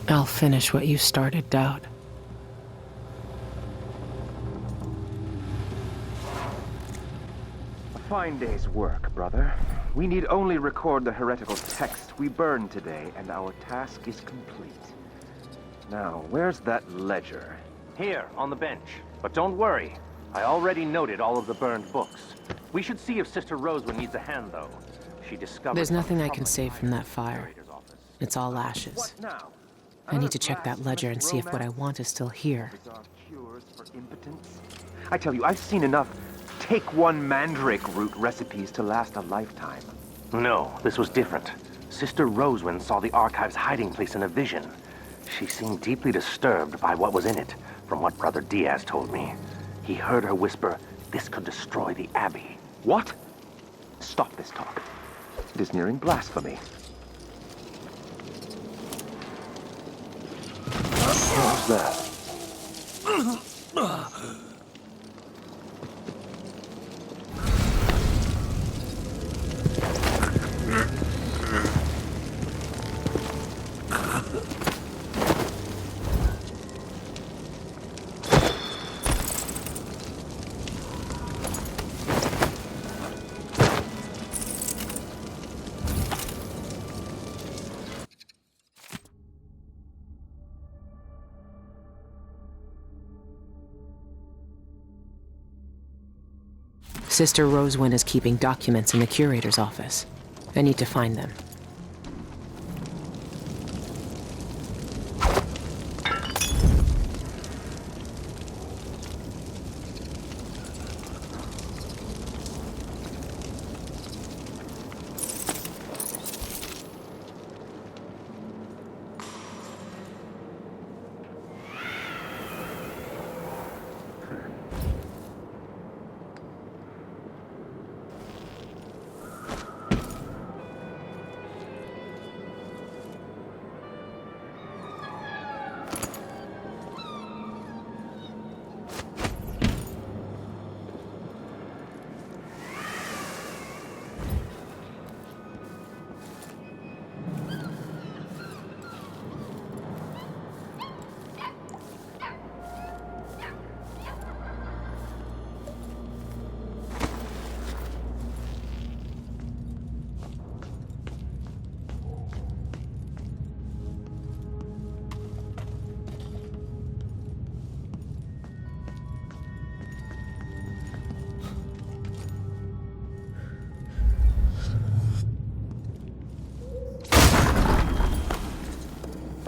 I'll finish what you started, Dowd. A fine day's work, brother. We need only record the heretical text we burned today, and our task is complete. Now, where's that ledger? Here, on the bench. But don't worry. I already noted all of the burned books. We should see if Sister Rosewood needs a hand, though. She discovered... There's nothing I can save from that fire. It's all ashes. What now? I need to check that ledger and see if what I want is still here. Bizarre cures for impotence? I tell you, I've seen enough take one mandrake root recipes to last a lifetime. No, this was different. Sister Rosewind saw the archive's hiding place in a vision. She seemed deeply disturbed by what was in it, from what Brother Diaz told me. He heard her whisper, this could destroy the Abbey. What? Stop this talk. It is nearing blasphemy. What was that? Sister Rosewind is keeping documents in the curator's office. I need to find them.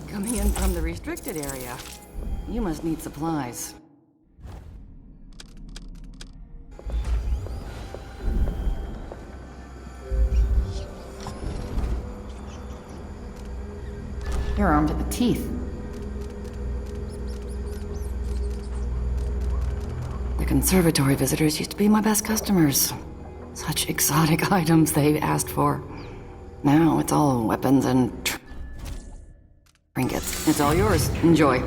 Coming in from the restricted area. You must need supplies. You're armed to the teeth. The conservatory visitors used to be my best customers. Such exotic items they asked for. Now it's all weapons and trinkets. It's all yours. Enjoy.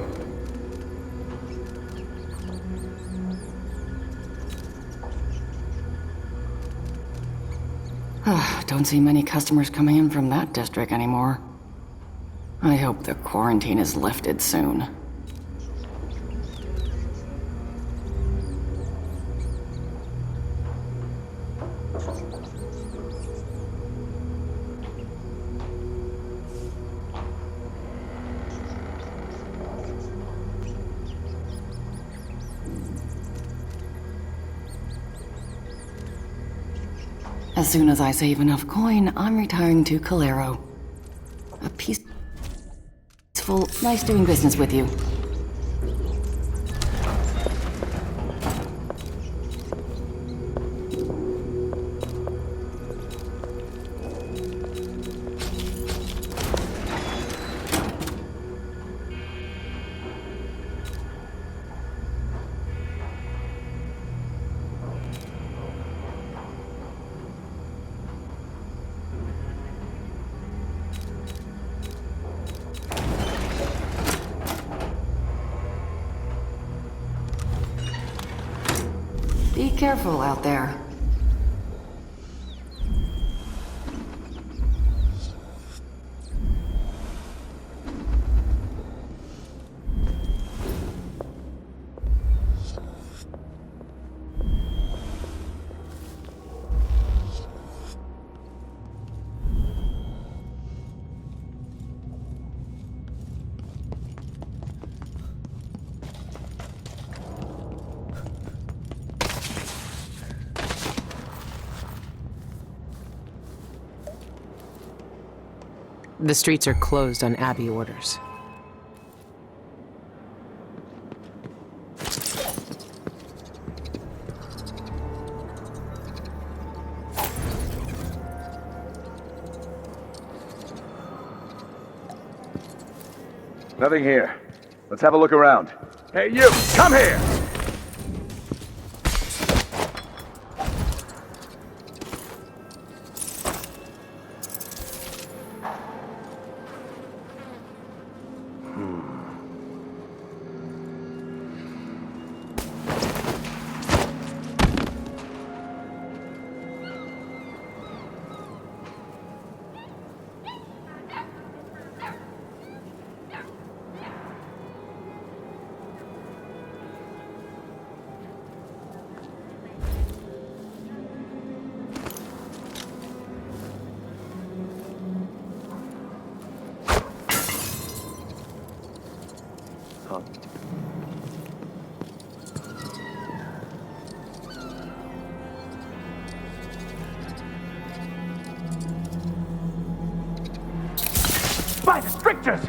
Don't see many customers coming in from that district anymore. I hope the quarantine is lifted soon. As soon as I save enough coin, I'm retiring to Calero. A peaceful, nice doing business with you. Be careful out there. The streets are closed on Abbey orders. Nothing here. Let's have a look around. Hey, you! Come here! By the strictures!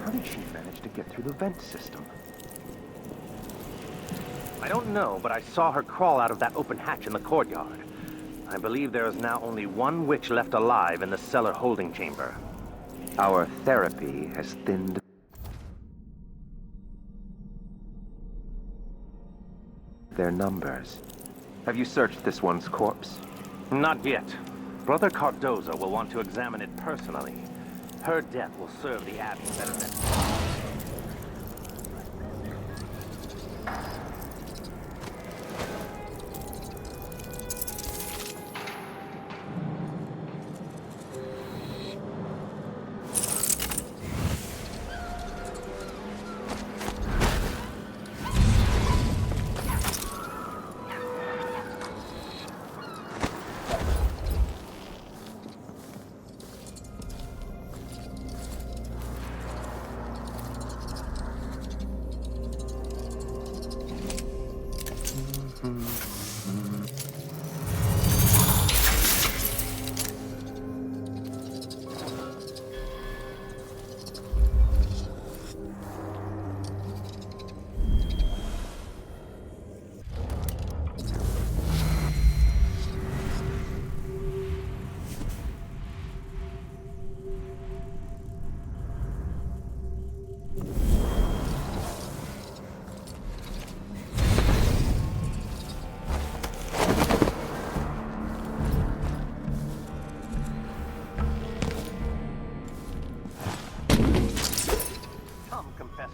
How did she manage to get through the vent system? I don't know, but I saw her crawl out of that open hatch in the courtyard. I believe there is now only one witch left alive in the cellar holding chamber. Our therapy has thinned their numbers. Have you searched this one's corpse? Not yet. Brother Cardozo will want to examine it personally. Her death will serve the Abbey's benefit.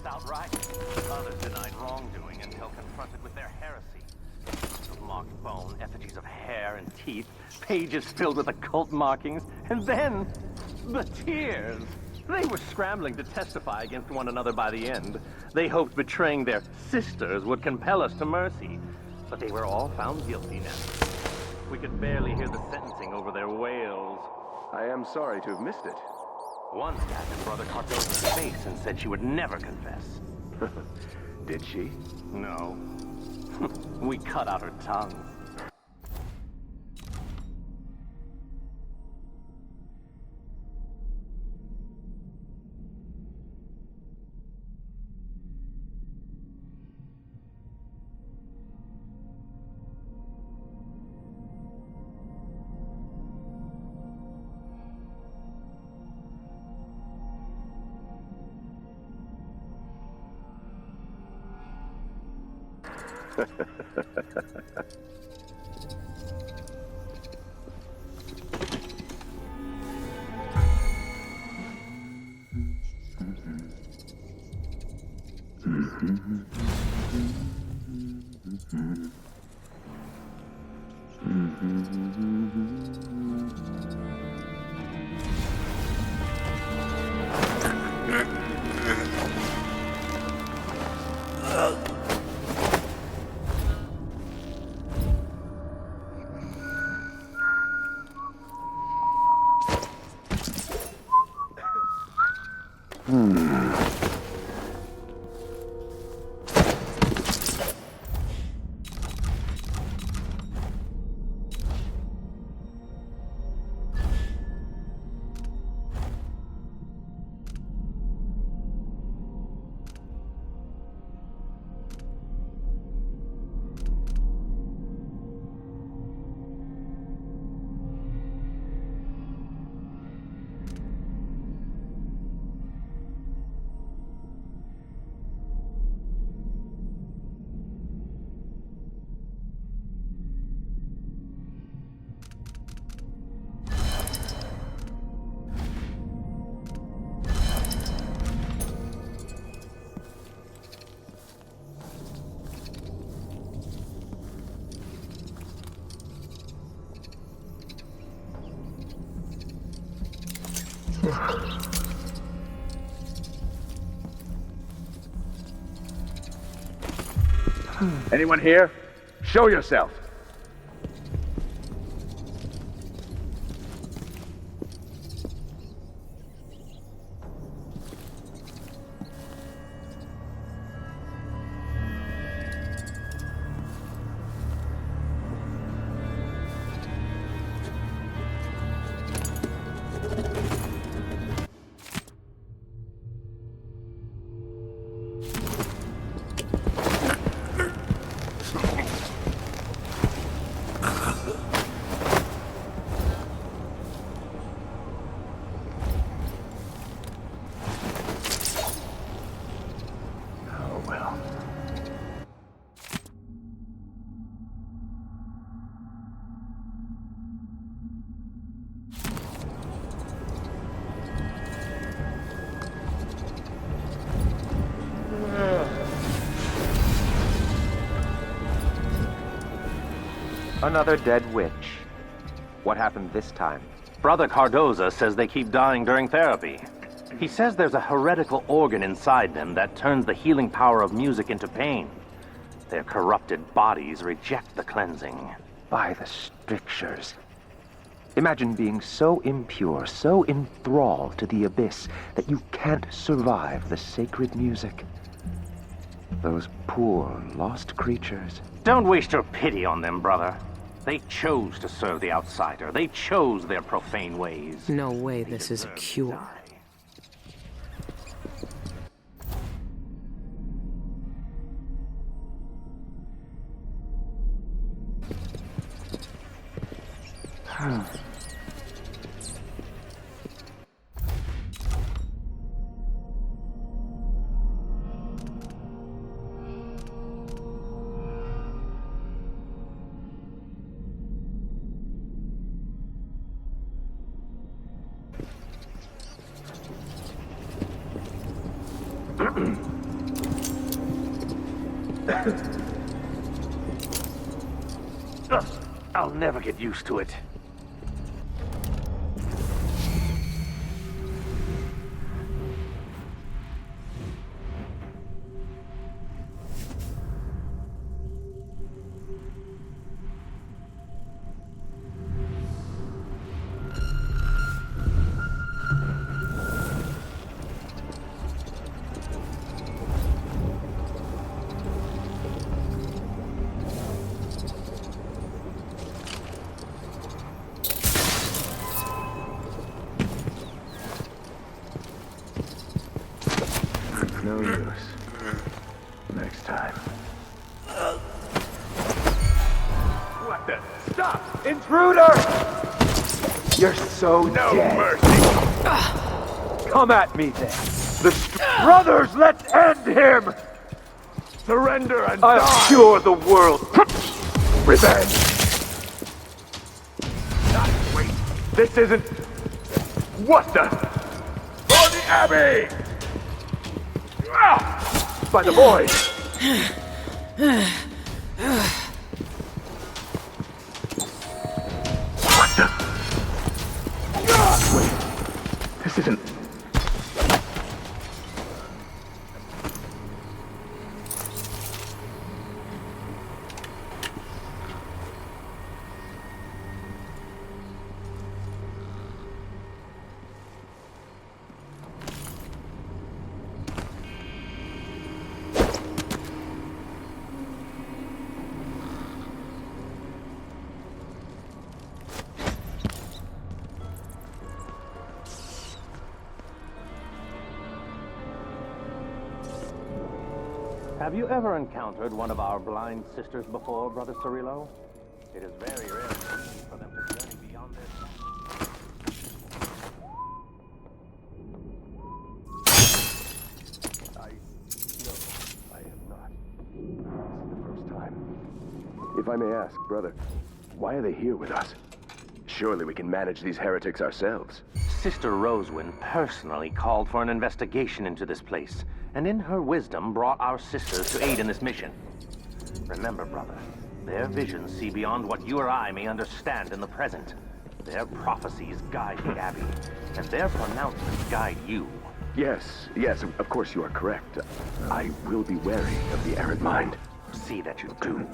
Outright. Others denied wrongdoing until confronted with their heresy. Of marked bone, effigies of hair and teeth, pages filled with occult markings, and then the tears. They were scrambling to testify against one another by the end. They hoped betraying their sisters would compel us to mercy, but they were all found guilty now. We could barely hear the sentencing over their wails. I am sorry to have missed it. One tapped in Brother Cardozo's face and said she would never confess. Did she? No. We cut out her tongue. Anyone here? Show yourself. Another dead witch. What happened this time? Brother Cardoza says they keep dying during therapy. He says there's a heretical organ inside them that turns the healing power of music into pain. Their corrupted bodies reject the cleansing. By the strictures. Imagine being so impure, so enthralled to the abyss, that you can't survive the sacred music. Those poor, lost creatures. Don't waste your pity on them, brother. They chose to serve the outsider. They chose their profane ways. No way this is a cure. I'll never get used to it. No use. Next time. What the? Stop! Intruder! You're so dead. No mercy. Come at me then. Brothers, let's end him! Surrender and I'll die. Cure the world. Revenge. Wait. This isn't... What the... For the Abbey! caused by the void. What the? Wait, this isn't... Have you ever encountered one of our blind sisters before, Brother Cirillo? It is very rare for them to journey beyond their... I have not. This is the first time. If I may ask, brother, why are they here with us? Surely we can manage these heretics ourselves. Sister Rosewin personally called for an investigation into this place, and in her wisdom brought our sisters to aid in this mission. Remember, brother, their visions see beyond what you or I may understand in the present. Their prophecies guide the Abbey, and their pronouncements guide you. Yes, of course you are correct. I will be wary of the errant mind. See that you do.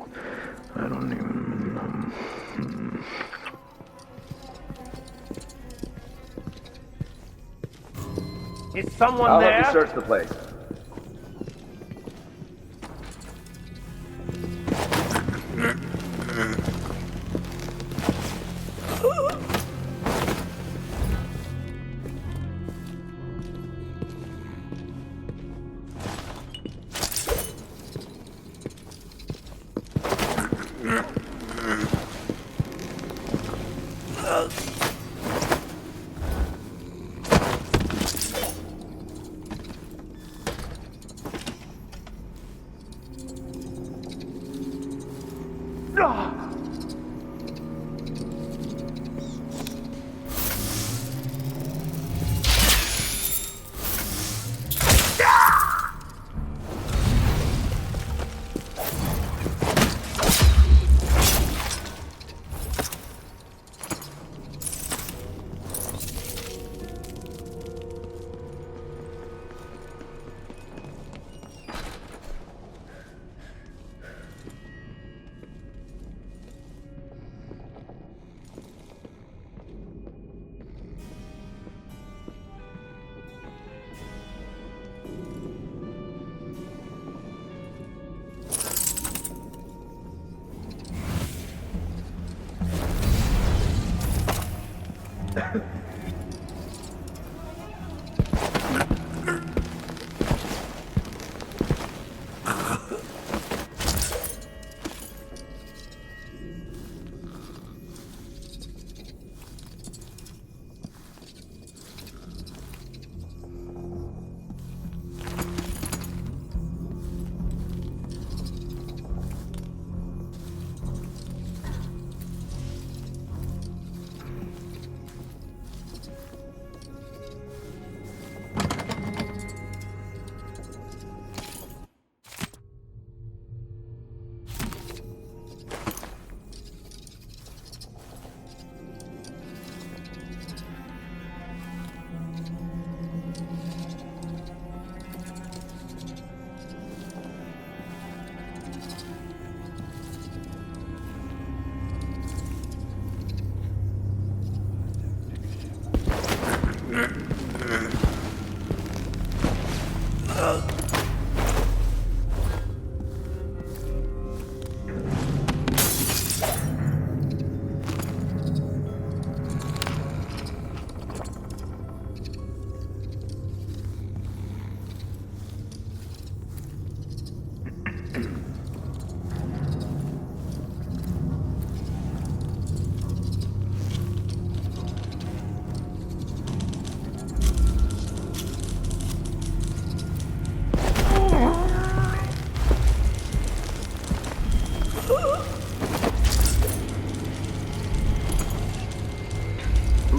I don't even... Is someone I'll there? help you search the place.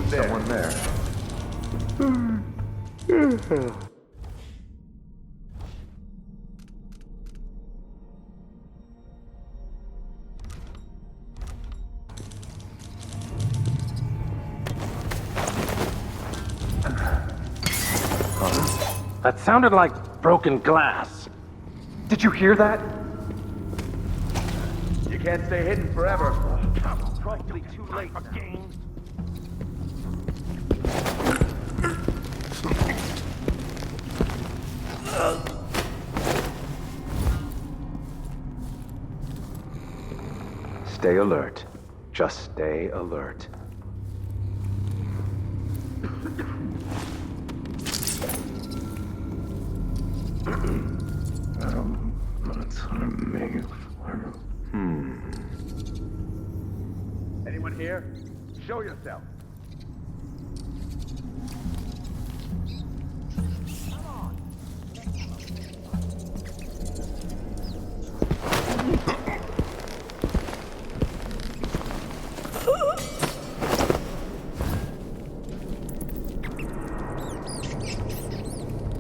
Someone there. That sounded like broken glass. Did you hear that? You can't stay hidden forever. Probably too late for games. Stay alert. Just stay alert. Anyone here? Show yourself.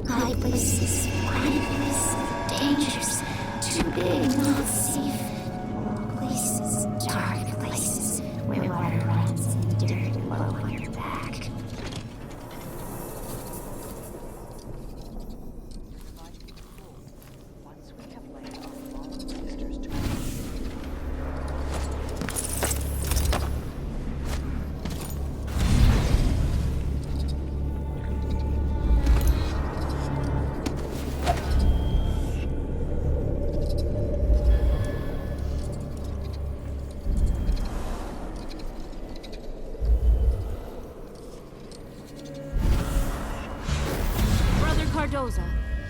High places, wide places, dangerous, too big, not safe. Places, dark places, where water runs and dirt low on your back.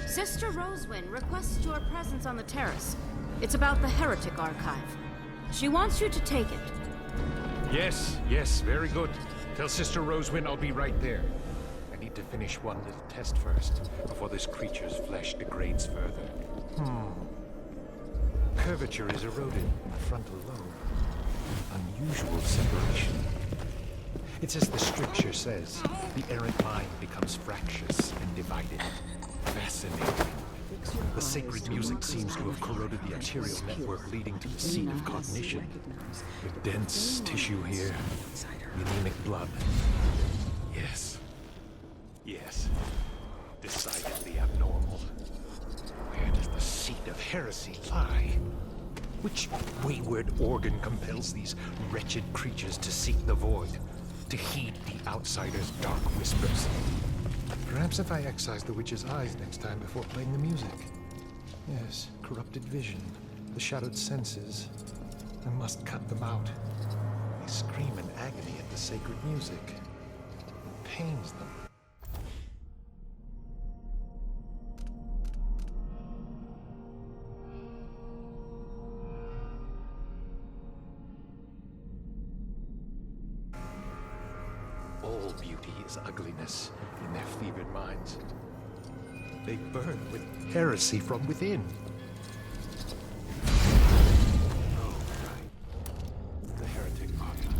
Sister Rosewin requests your presence on the terrace. It's about the Heretic Archive. She wants you to take it. Yes, very good. Tell Sister Rosewin I'll be right there. I need to finish one little test first, before this creature's flesh degrades further. Curvature is eroded in the frontal lobe. Unusual separation. It's as the stricture says, the errant mind becomes fractious and divided. Fascinating. The sacred music seems to have corroded the arterial network leading to the seat of cognition. With dense tissue here, anemic blood. Yes. Decidedly abnormal. Where does the seat of heresy lie? Which wayward organ compels these wretched creatures to seek the void? To heed the outsider's dark whispers? Perhaps if I excise the witch's eyes next time before playing the music. Yes, corrupted vision, the shadowed senses. I must cut them out. They scream in agony at the sacred music. It pains them. All beauty is ugliness in their fevered minds. They burn with heresy from within. Oh, right. The heretic archive.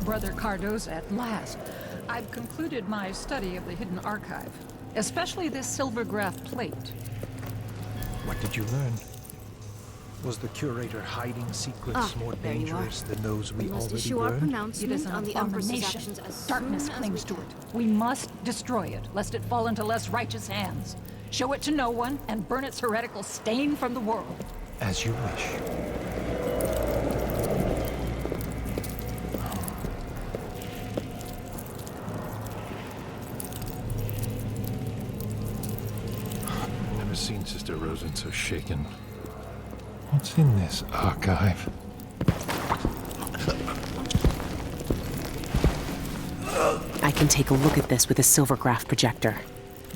Brother Cardoza, at last. I've concluded my study of the hidden archive, especially this silvergraph plate. What did you learn? Was the curator hiding secrets more dangerous than those we already Issue our learned? It pronouncement is an on the Empress's abomination. actions as Darkness soon as clings we to can. it. We must destroy it, lest it fall into less righteous hands. Show it to no one, and burn its heretical stain from the world. As you wish. I've never seen Sister Rosewin so shaken. What's in this archive? I can take a look at this with a silvergraph projector.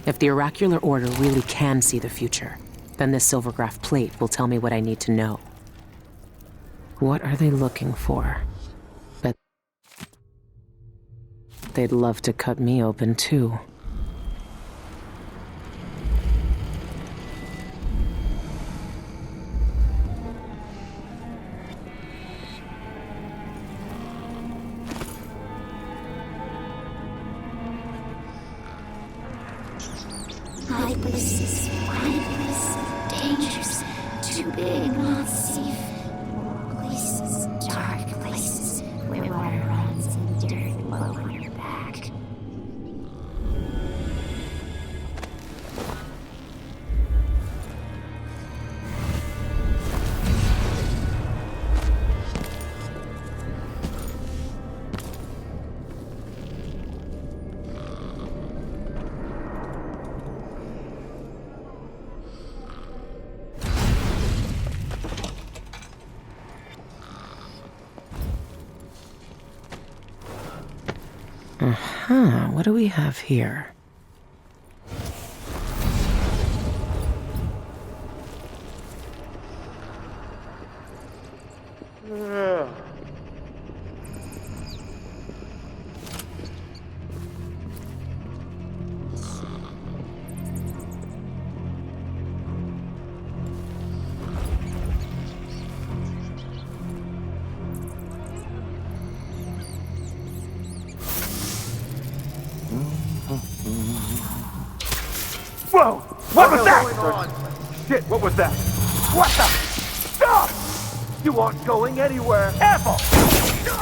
If the oracular order really can see the future, then this silvergraph plate will tell me what I need to know. What are they looking for? Bet they'd love to cut me open too. High places, wide places, dangerous, too big, not safe. Places, dark places, where water runs and dirt low on your back. What do we have here? Whoa! What was that? Shit, what was that? What the? Stop! You aren't going anywhere, ever!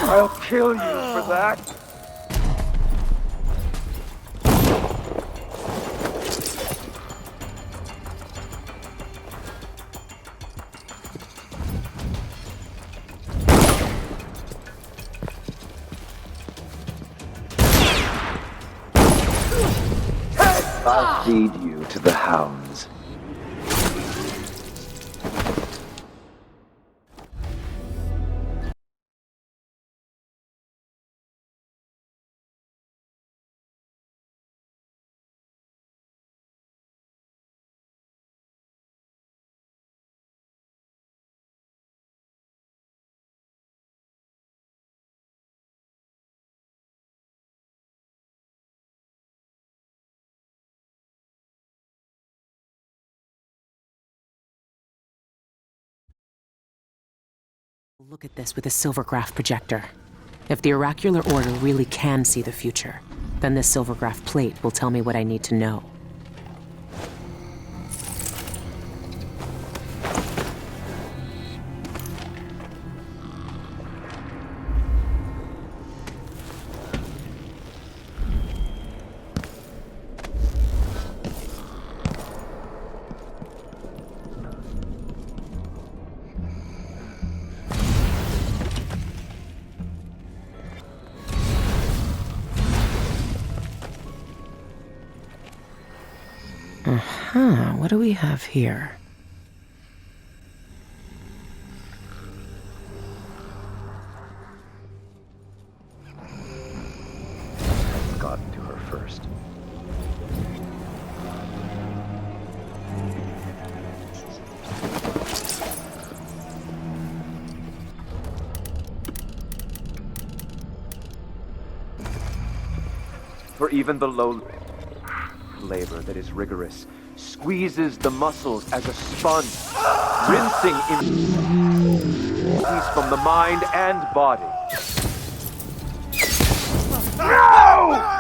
I'll kill you for that. I'll feed you to the hounds. Look at this with a silvergraph projector. If the oracular order really can see the future, then this silvergraph plate will tell me what I need to know. What do we have here? I've gotten to her first. For even the low labor that is rigorous squeezes the muscles as a sponge, rinsing in peace from the mind and body. No!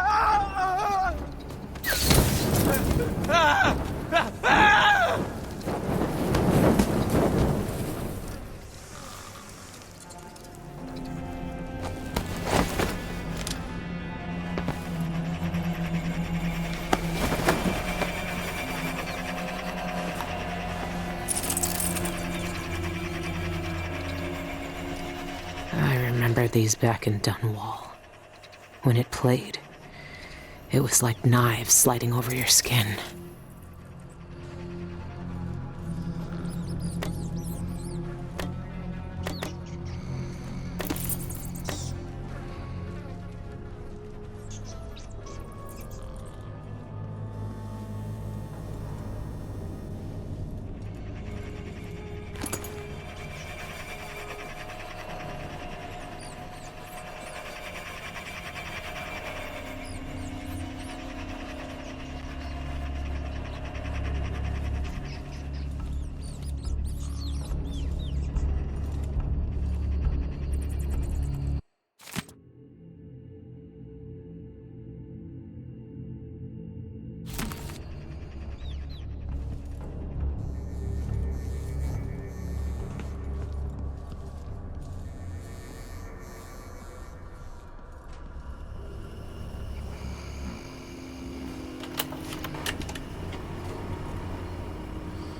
I remember these back in Dunwall. When it played, it was like knives sliding over your skin.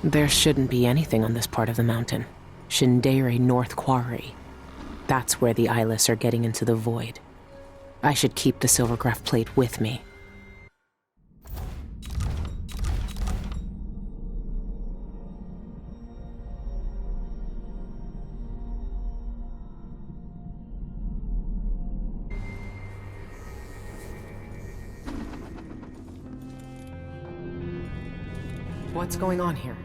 There shouldn't be anything on this part of the mountain. Shindere North Quarry. That's where the eyeless are getting into the void. I should keep the silvergraph plate with me. What's going on here?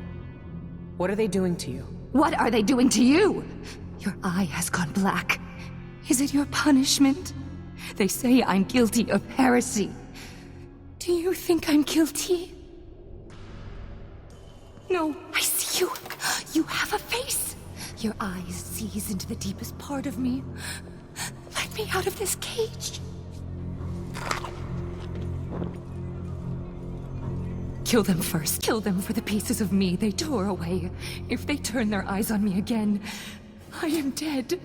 What are they doing to you? What are they doing to you? Your eye has gone black. Is it your punishment? They say I'm guilty of heresy. Do you think I'm guilty? No, I see you. You have a face. Your eyes sees into the deepest part of me. Let me out of this cage. Kill them first. Kill them for the pieces of me they tore away. If they turn their eyes on me again, I am dead.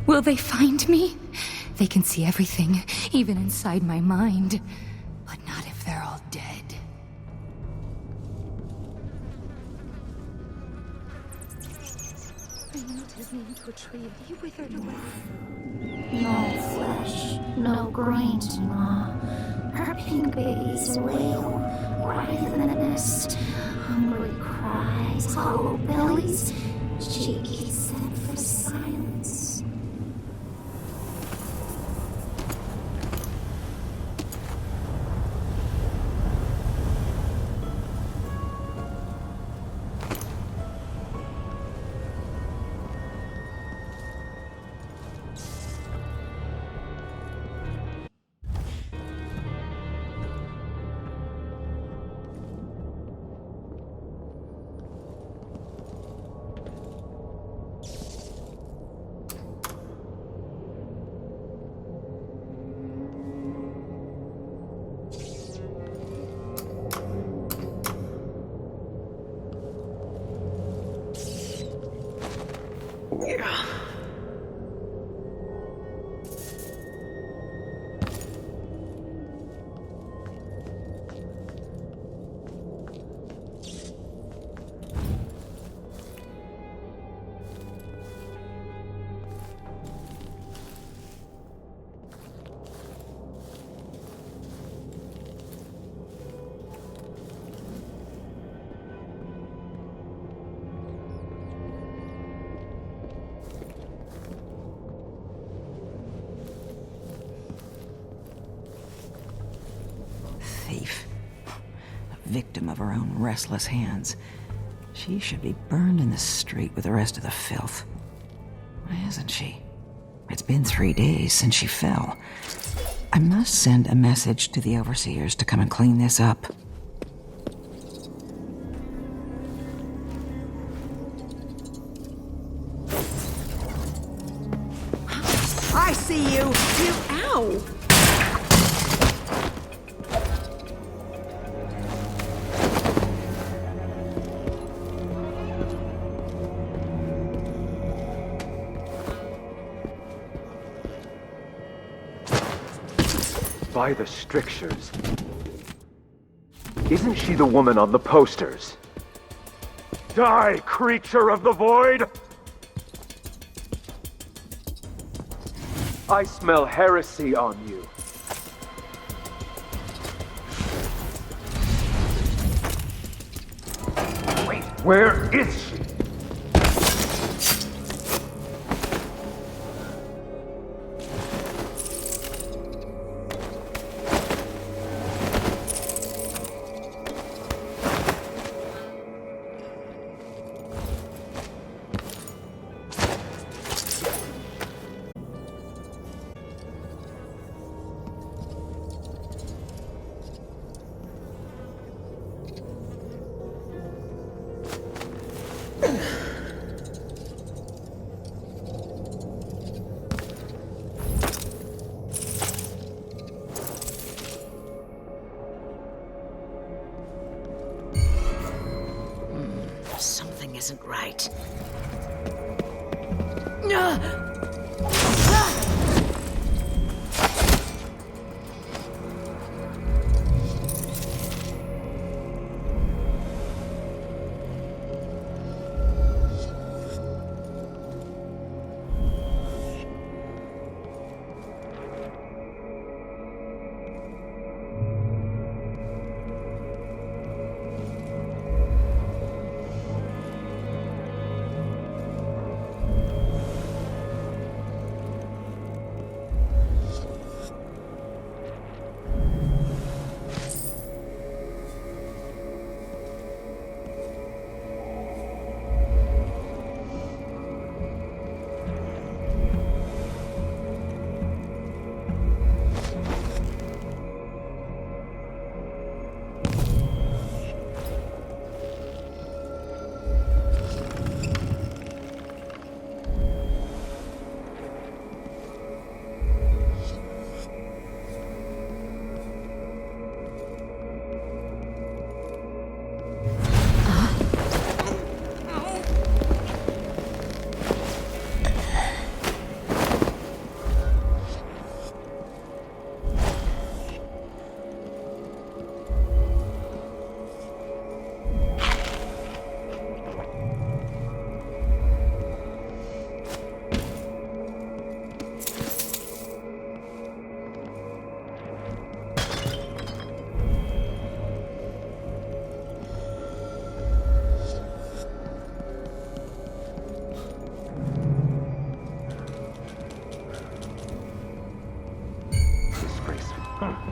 Will they find me? They can see everything, even inside my mind. But not if they're all dead. You withered away. No flesh, no grain to gnaw. Her pink babies wail, writhe in the nest. Hungry cries, hollow bellies. She eats them for silence. Thief. A victim of her own restless hands. She should be burned in the street with the rest of the filth. Why isn't she? It's been 3 days since she fell. I must send a message to the overseers to come and clean this up. I see you! Ow! By the strictures. Isn't she the woman on the posters? Die, creature of the void! I smell heresy on you. Wait, where is she? Something isn't right.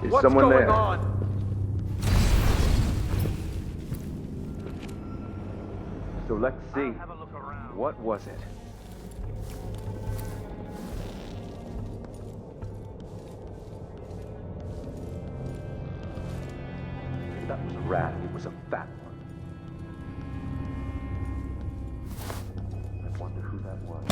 Is What's someone going there? on? So let's see. What was it? That was a rat. It was a fat one. I wonder who that was.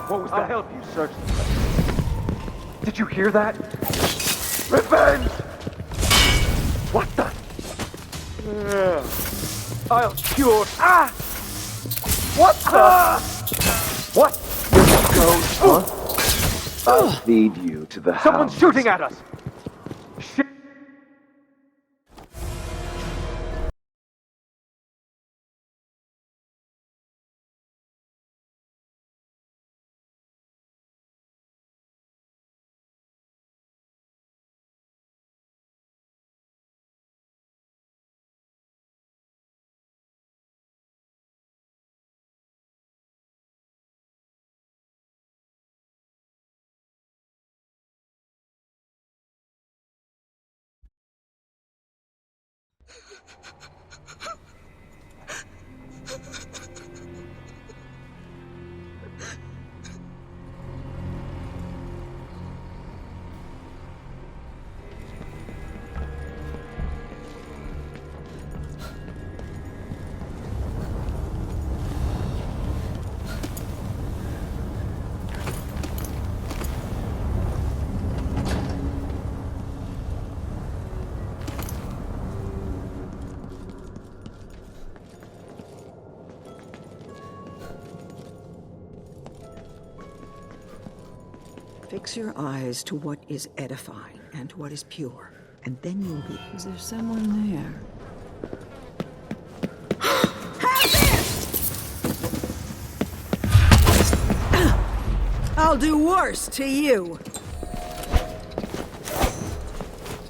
What was that? I'll help you search the place. Did you hear that? Revenge! What the? I'll cure. Ah! What the? What? Ghost, huh? I'll feed you to the Someone's hounds. shooting at us! Shit! Fix your eyes to what is edifying and what is pure, and then you'll be... Is there someone there? I'll do worse to you!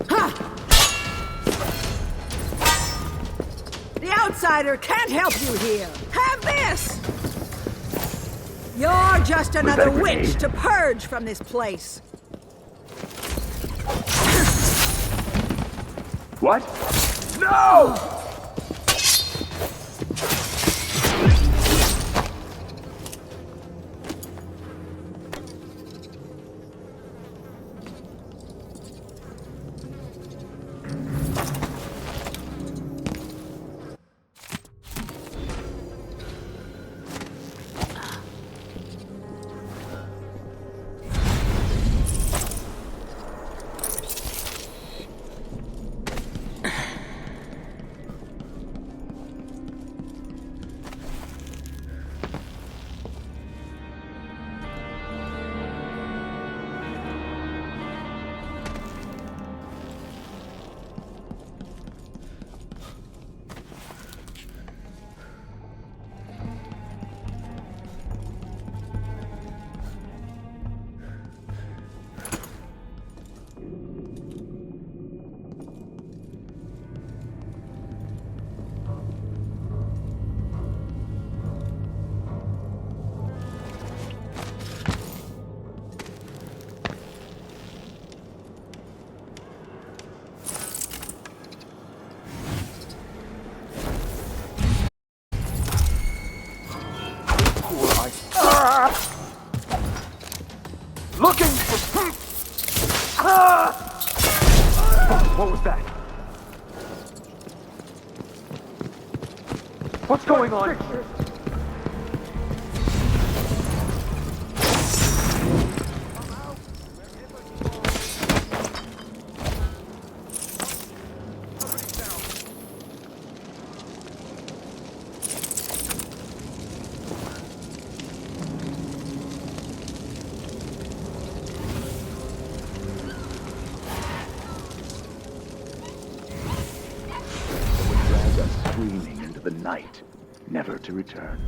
Ha! The outsider can't help you here! Have this! You're just another witch to purge from this place! What? No! Looking for... What was that? What's going on? Screaming into the night, never to return.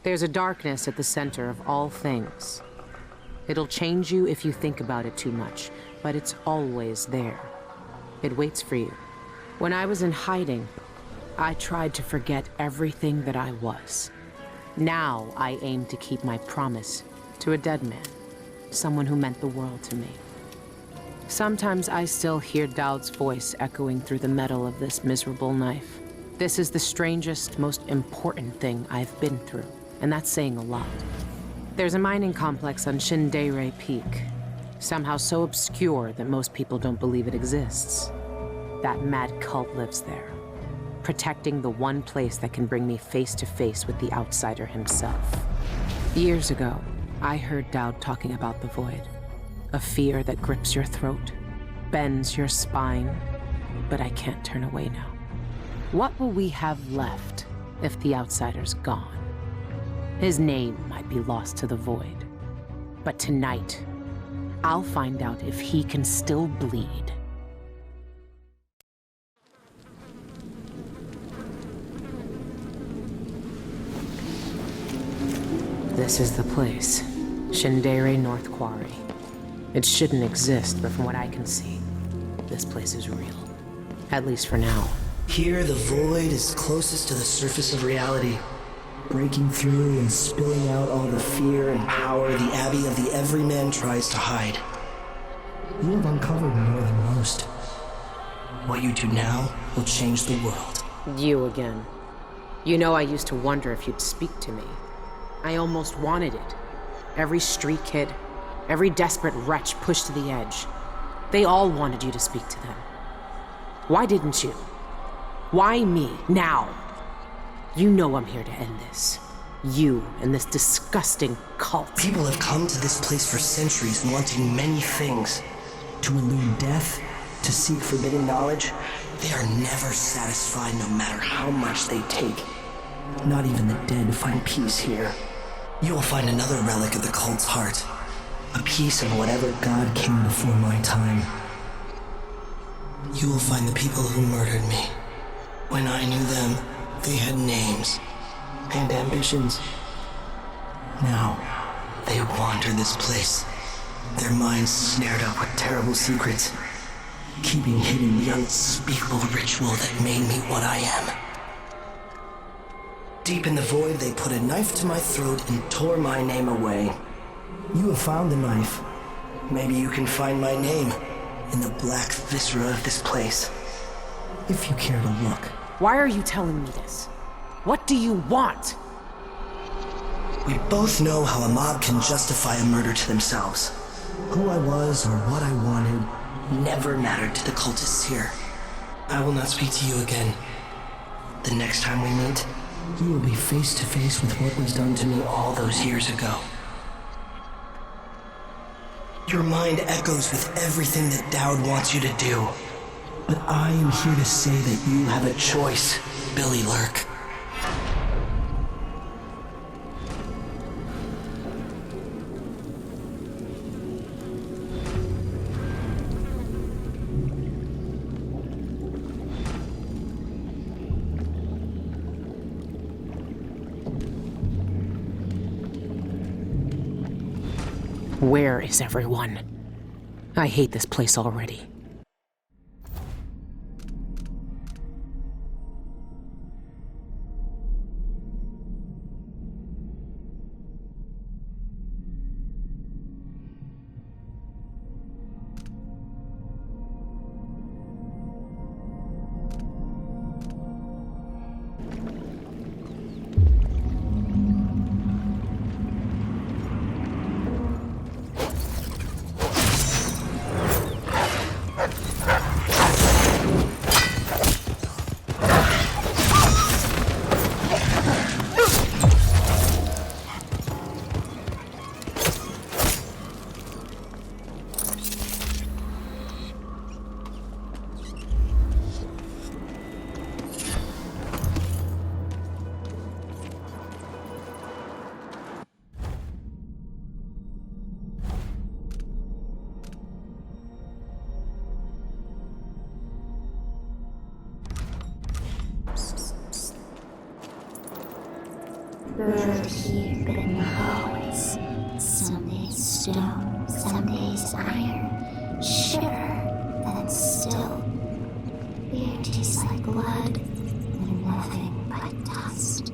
There's a darkness at the center of all things. It'll change you if you think about it too much, but it's always there. It waits for you. When I was in hiding, I tried to forget everything that I was. Now I aim to keep my promise to a dead man, someone who meant the world to me. Sometimes I still hear Dowd's voice echoing through the metal of this miserable knife. This is the strangest, most important thing I've been through, and that's saying a lot. There's a mining complex on Shindeire Peak, somehow so obscure that most people don't believe it exists. That mad cult lives there, protecting the one place that can bring me face to face with the outsider himself. Years ago, I heard Dowd talking about the Void, a fear that grips your throat, bends your spine, but I can't turn away now. What will we have left if the outsider's gone? His name might be lost to the Void, but tonight, I'll find out if he can still bleed. This is the place, Shindeire North Quarry. It shouldn't exist, but from what I can see, this place is real. At least for now. Here, the Void is closest to the surface of reality, breaking through and spilling out all the fear and power the Abbey of the Everyman tries to hide. You have uncovered more than most. What you do now will change the world. You again. You know, I used to wonder if you'd speak to me. I almost wanted it. Every street kid, every desperate wretch pushed to the edge. They all wanted you to speak to them. Why didn't you? Why me, now? You know I'm here to end this. You and this disgusting cult. People have come to this place for centuries wanting many things. To elude death, to seek forbidden knowledge. They are never satisfied no matter how much they take. Not even the dead find peace here. You will find another relic of the cult's heart. A piece of whatever god came before my time. You will find the people who murdered me. When I knew them, they had names. and ambitions. Now, they wander this place, their minds snared up with terrible secrets, keeping hidden the unspeakable ritual that made me what I am. Deep in the void, they put a knife to my throat and tore my name away. You have found the knife. Maybe you can find my name in the black viscera of this place, if you care to look. Why are you telling me this? What do you want? We both know how a mob can justify a murder to themselves. Who I was or what I wanted never mattered to the cultists here. I will not speak to you again. The next time we meet, you will be face to face with what was done to me all those years ago. Your mind echoes with everything that Dowd wants you to do. But I am here to say that you have a choice, Billy Lurk. Where is everyone? I hate this place already. Bird here, but in the hallways. Some days stone, some days iron. Shiver, then still. Beer tastes like blood, and nothing but dust.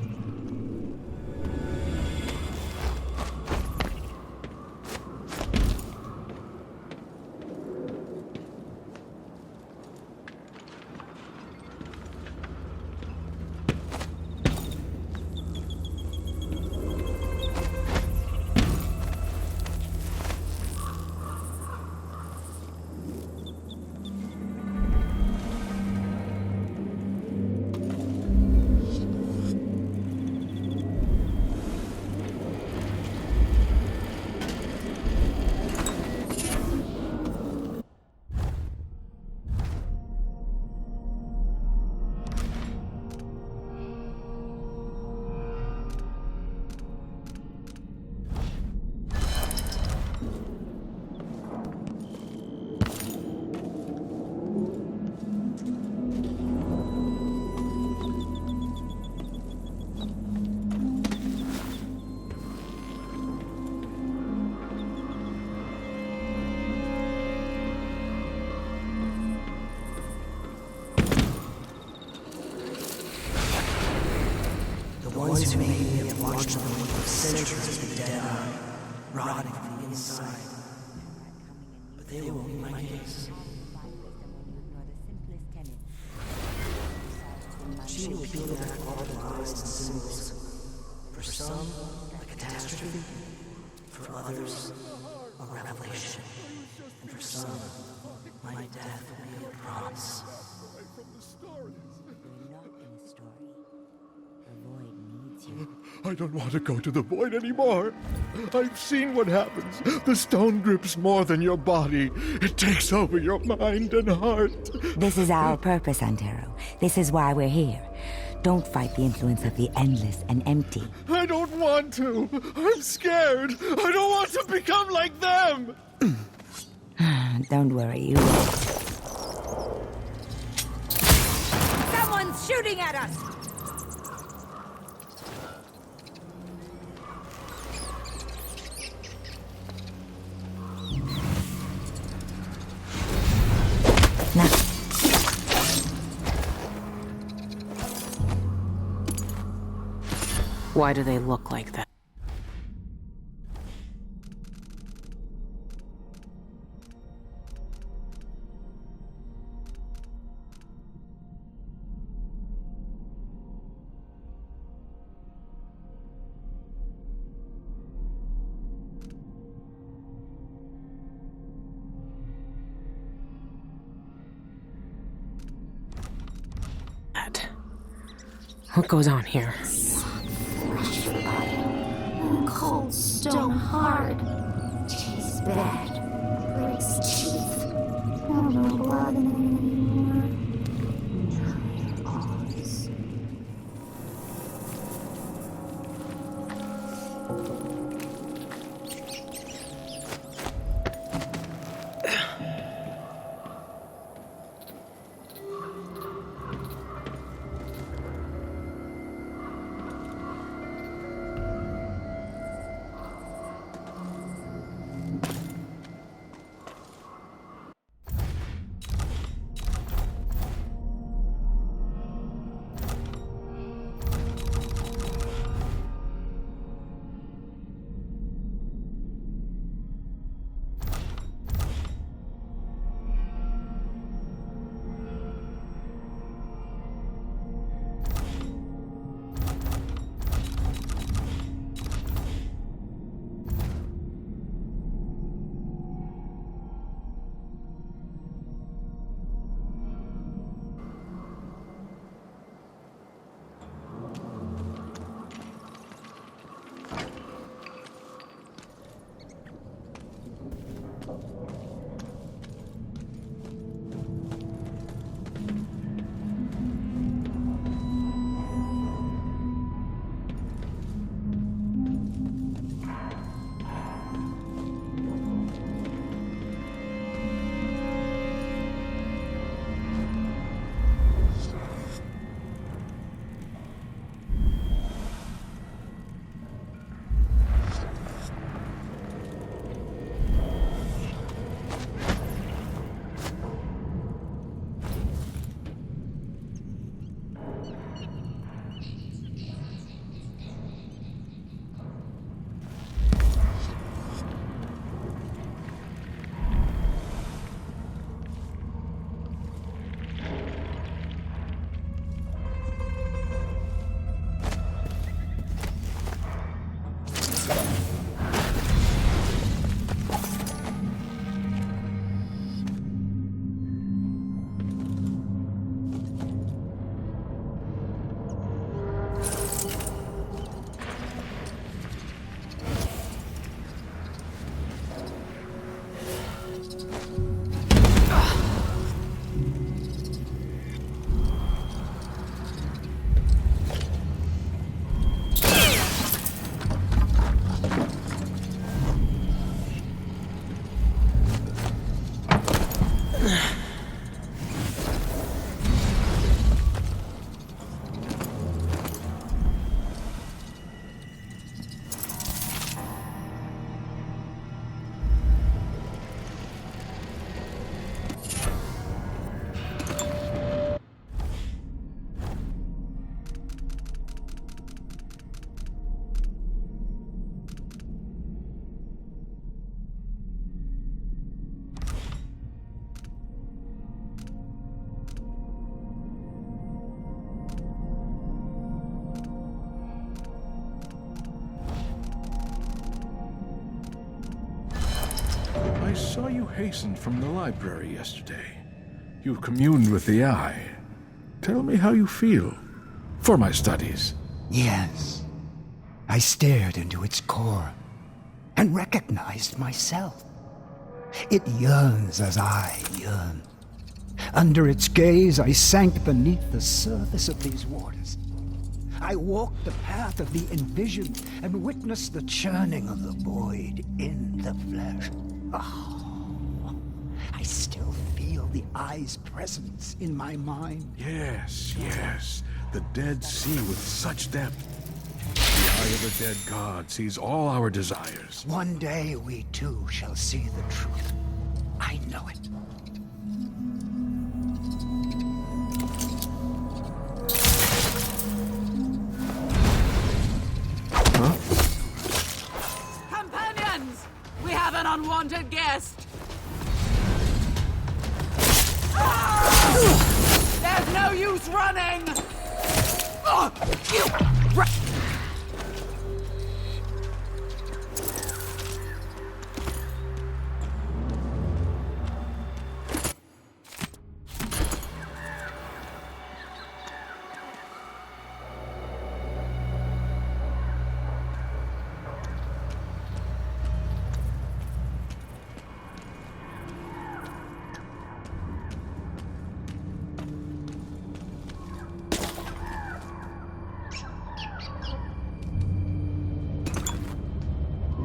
Ones who made me have watched the work of centuries of the dead eye, rotting from the inside. But they won't be my case. She will peel back all the lies and symbols. For some, a catastrophe. For others, a revelation. And for some, my death will be a promise. I don't want to go to the void anymore. I've seen what happens. The stone grips more than your body. It takes over your mind and heart. This is our purpose, Antero. This is why we're here. Don't fight the influence of the endless and empty. I don't want to. I'm scared. I don't want to become like them. Don't worry, you won't. Someone's shooting at us! Why do they look like that? What goes on here? Flesh body, cold stone hard. Tastes bad, breaks teeth. No blood in there anymore. Pause. I saw you hasten from the library yesterday. You communed with the Eye. Tell me how you feel. For my studies. Yes. I stared into its core and recognized myself. It yearns as I yearn. Under its gaze, I sank beneath the surface of these waters. I walked the path of the envisioned and witnessed the churning of the void in the flesh. Oh, I still feel the Eye's presence in my mind. Yes, yes. The Dead see with such depth. The eye of a dead god sees all our desires. One day we too shall see the truth. I know it. unwanted guest! There's no use running!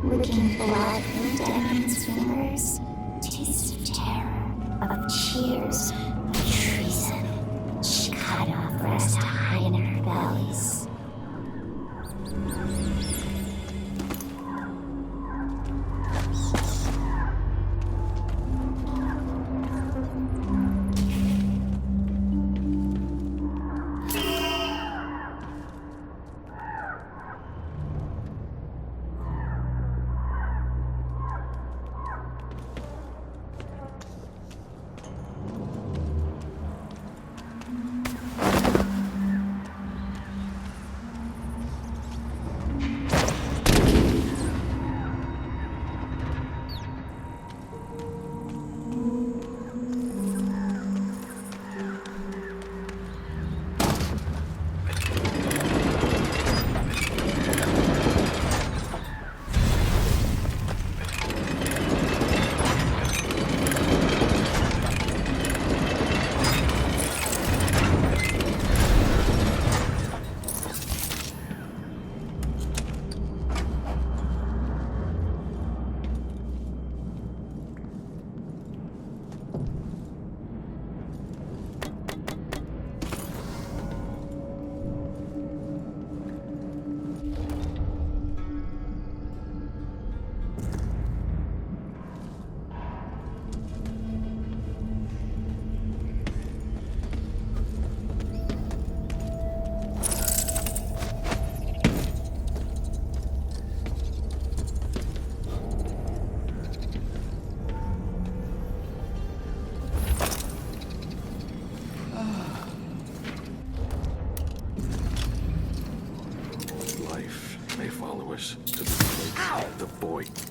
Licking blood from Daniel's fingers. Taste of terror, of cheers, of treason. She cut off rest to hide in her bellies.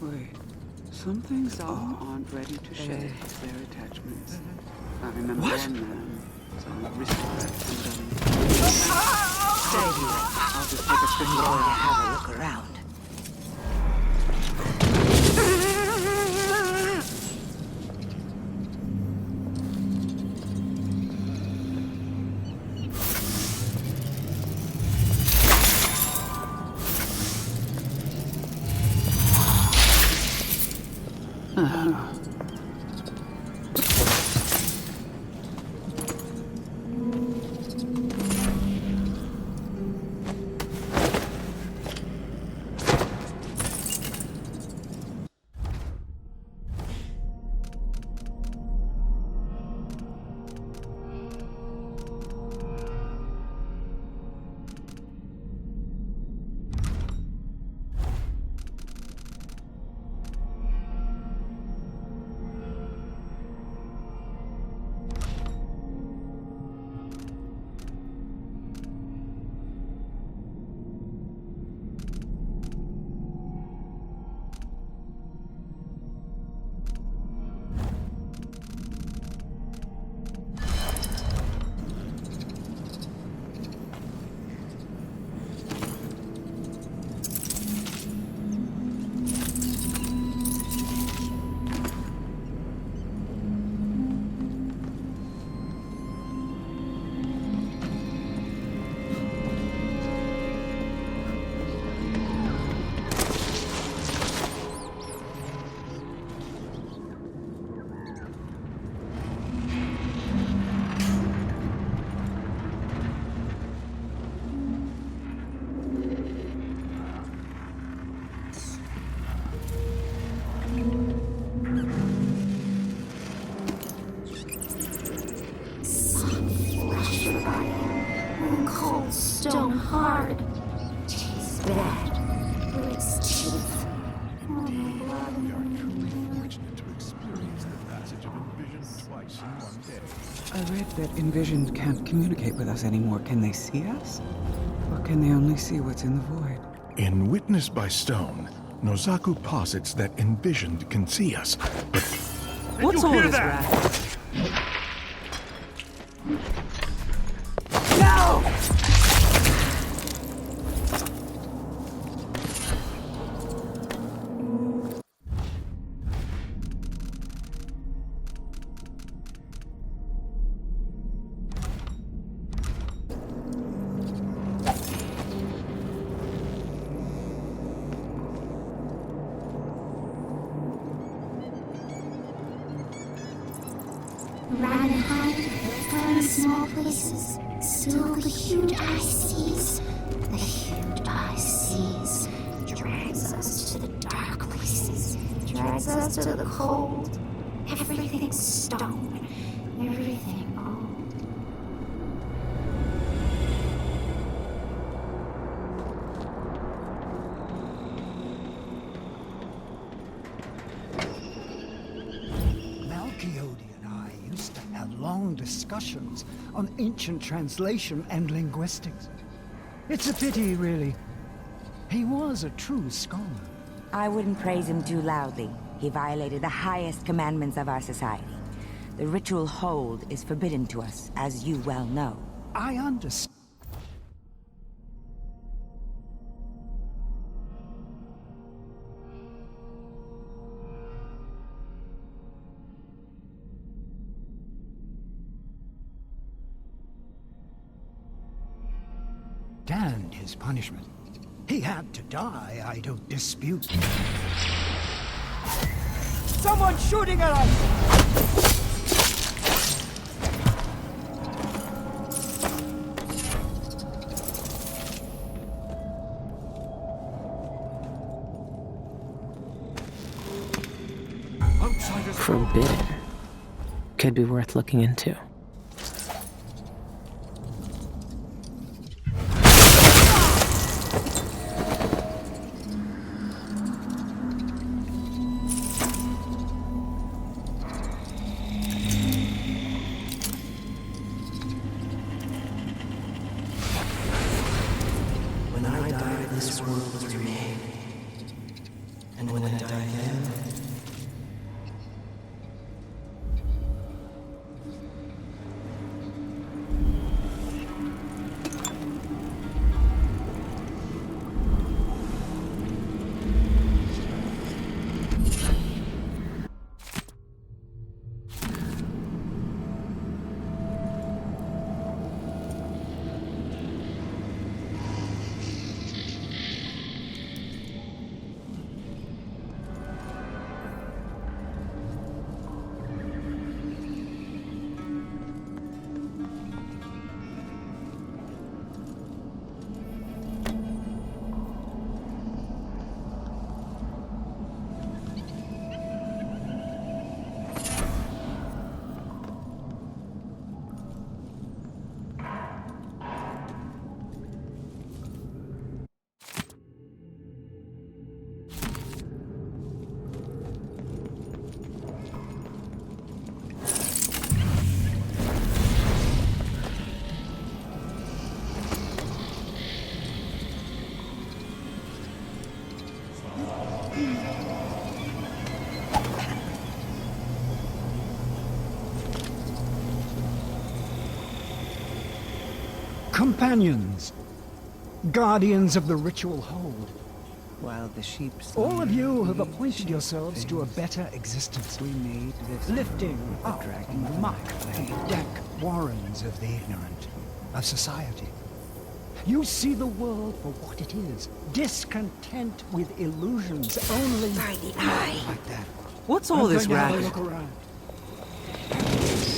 Wait, some things aren't ready to shed their attachments. I remember one man, so respect and Stay here. I'll just take a quick Going look. to have a look around. I read that Envisioned can't communicate with us anymore. Can they see us? Or can they only see what's in the void? In Witnessed by Stone, Nozaku posits that Envisioned can see us, but... What's all this racket? No! Ran and hide, found small places, still the huge ice seas. The huge ice seas drags us to the dark places, drags us to the cold. Everything's stone, everything old. Long discussions on ancient translation and linguistics. It's a pity, really. He was a true scholar. I wouldn't praise him too loudly. He violated the highest commandments of our society. The ritual hold is forbidden to us, as you well know. I understand. And his punishment. He had to die, I don't dispute. Someone's shooting at us! Forbidden. Could be worth looking into. This world was remade. And when I die again, companions, guardians of the ritual hold. While the sheep All of you have appointed yourselves to a better existence. We made this lifting up from the muck and dank warrens of the ignorant, of society. You see the world for what it is, discontent with illusions only. By the eye. Like that. What's all this racket? Look around.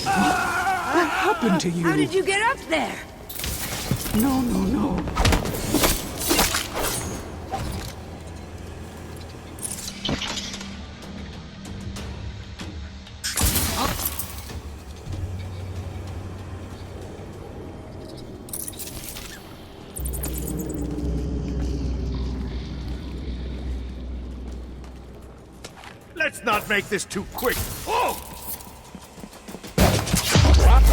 What happened to you? How did you get up there? No, no, no. Let's not make this too quick. Oh! Drop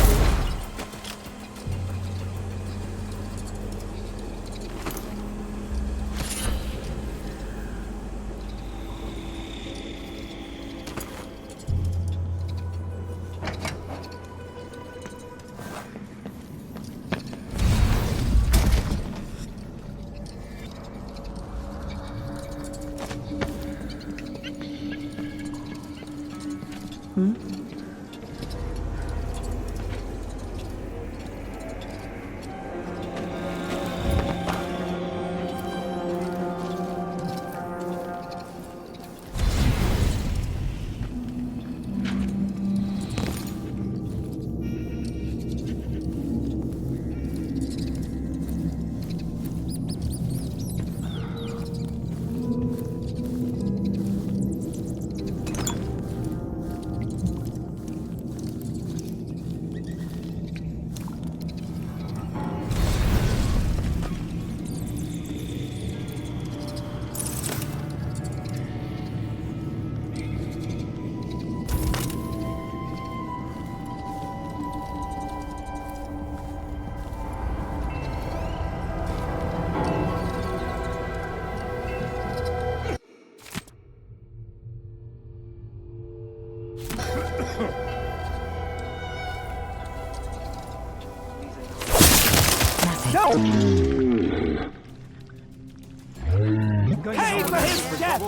Pay for his death!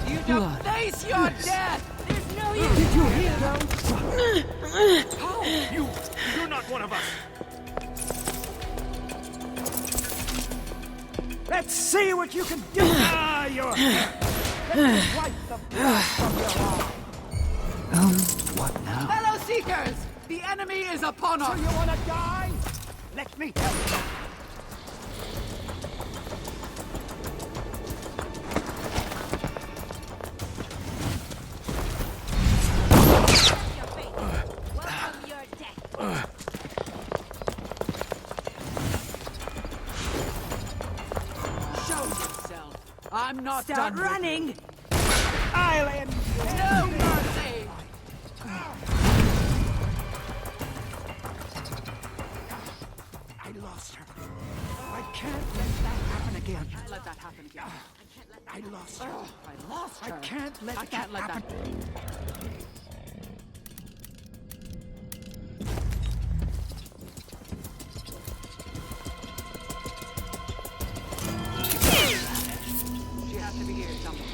You don't face your death! There's no use! Did you hear those? You're not one of us! Let's see what you can do! Ah, you're hurt! Let me wipe the blood from your arm. What now? Fellow Seekers! The enemy is upon us! So you wanna die? Let me help you! Show yourself! I'm not done running! I'll end you! No mercy! I lost her. I can't let that happen again. I can't let that happen again. I lost her. I lost her. I can't let that happen. She has to be here somewhere.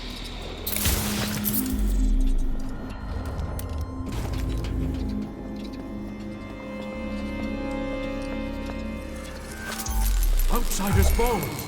Outsider's bones!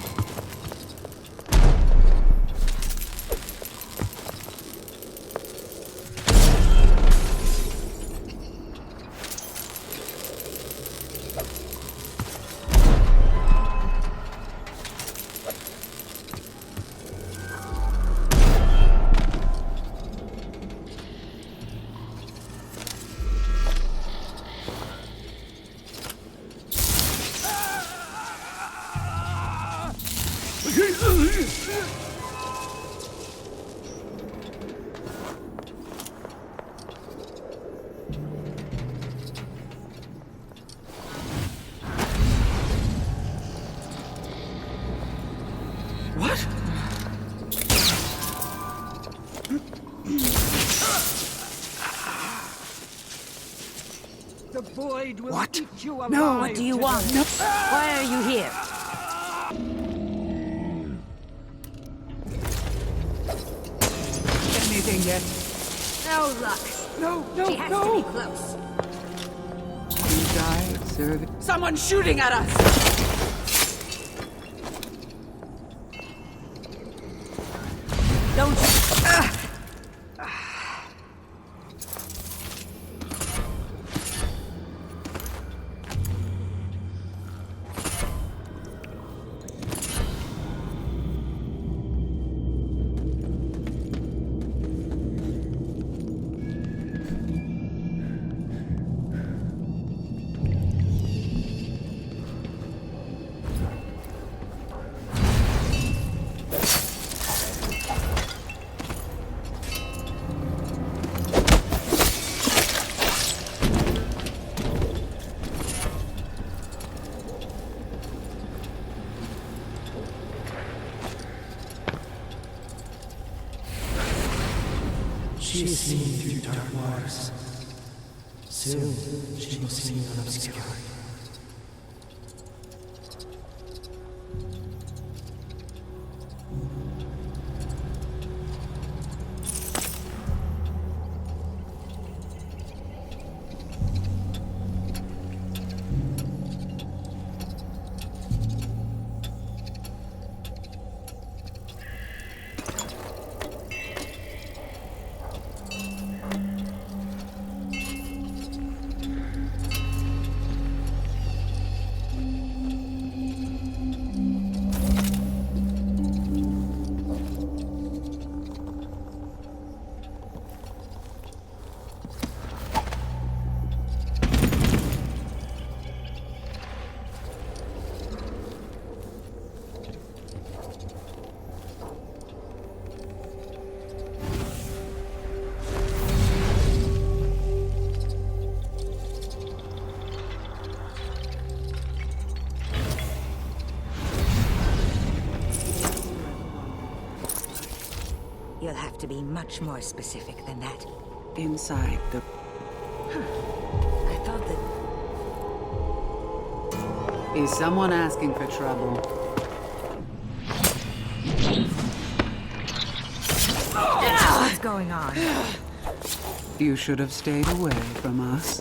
The void will What? eat you alive. No. What do you want? Why are you here? Anything yet? No luck. No, She has to be close. You die serving. Someone's shooting at us! Don't you... She is seen through dark waters. Soon, she will see me unobscured. You'll have to be much more specific than that. Inside the... I thought that... Is someone asking for trouble? What's going on? You should have stayed away from us.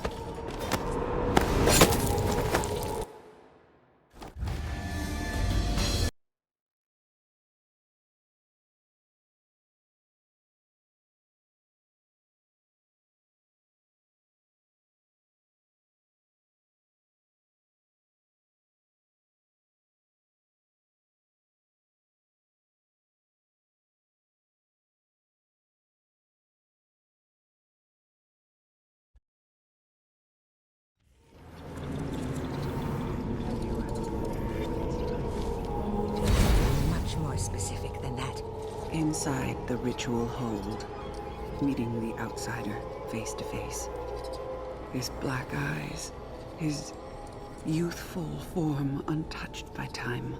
Much more specific than that. Inside the ritual hold, meeting the outsider face to face. His black eyes, his youthful form untouched by time.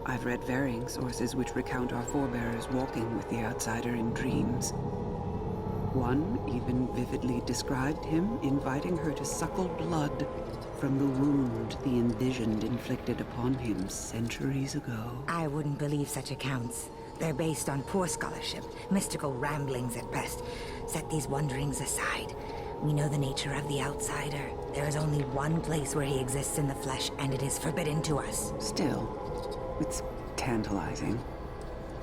I've read varying sources which recount our forebears walking with the outsider in dreams. One even vividly described him inviting her to suckle blood from the wound the envisioned inflicted upon him centuries ago. I wouldn't believe such accounts. They're based on poor scholarship, mystical ramblings at best. Set these wonderings aside. We know the nature of the outsider. There is only one place where he exists in the flesh, and it is forbidden to us. Still, it's tantalizing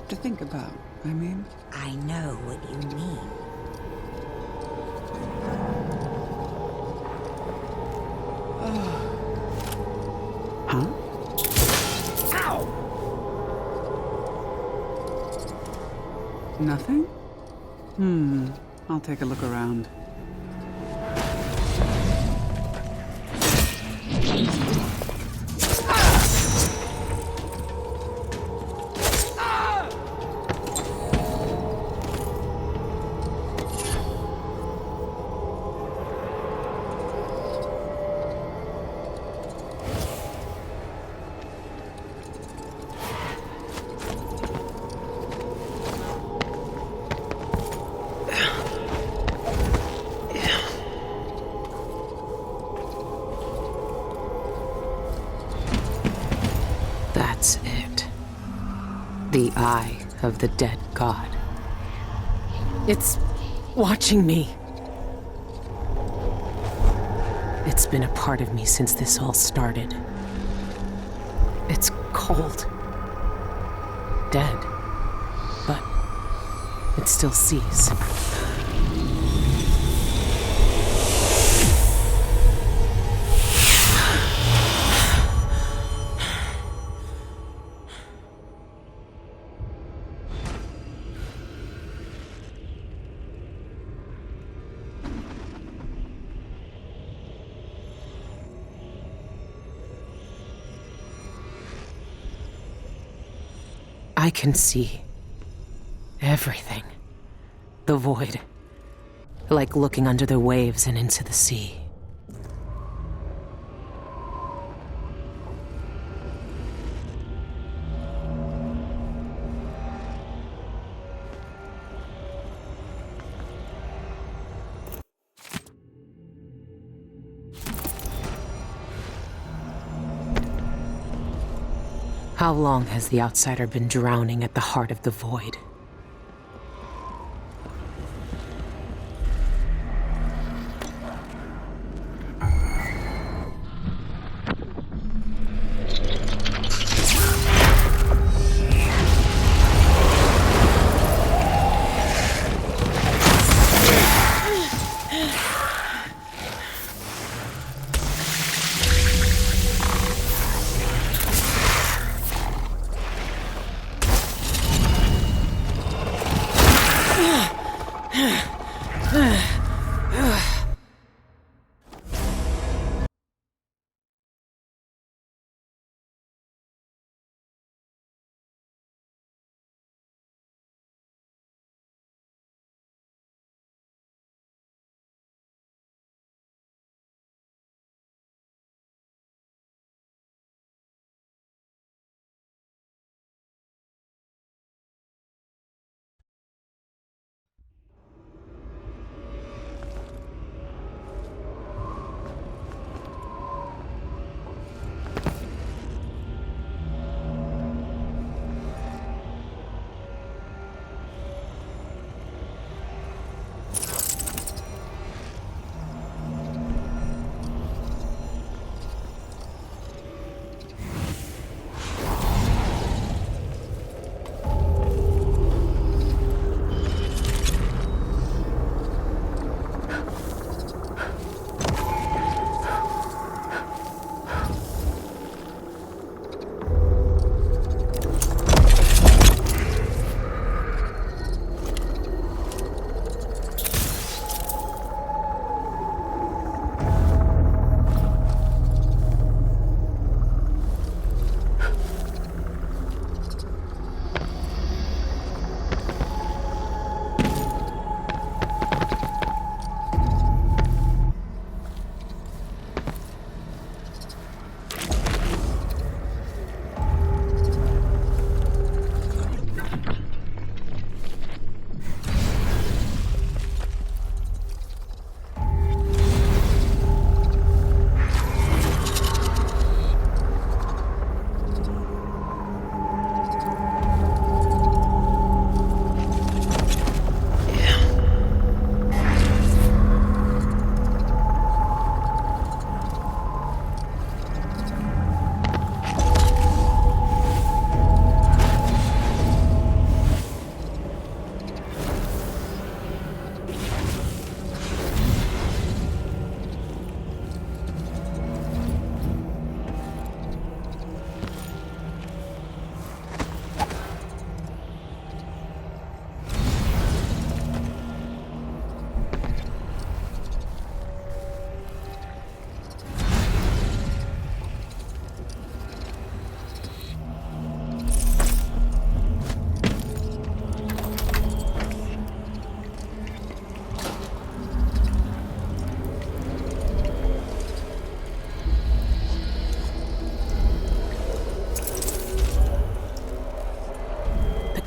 to think about, I mean. I know what you mean. Huh? Ow! Nothing? I'll take a look around. That's it. The eye of the dead god. It's watching me. It's been a part of me since this all started. It's cold. Dead. But it still sees. I can see everything. The void. Like looking under the waves and into the sea. How long has the outsider been drowning at the heart of the void?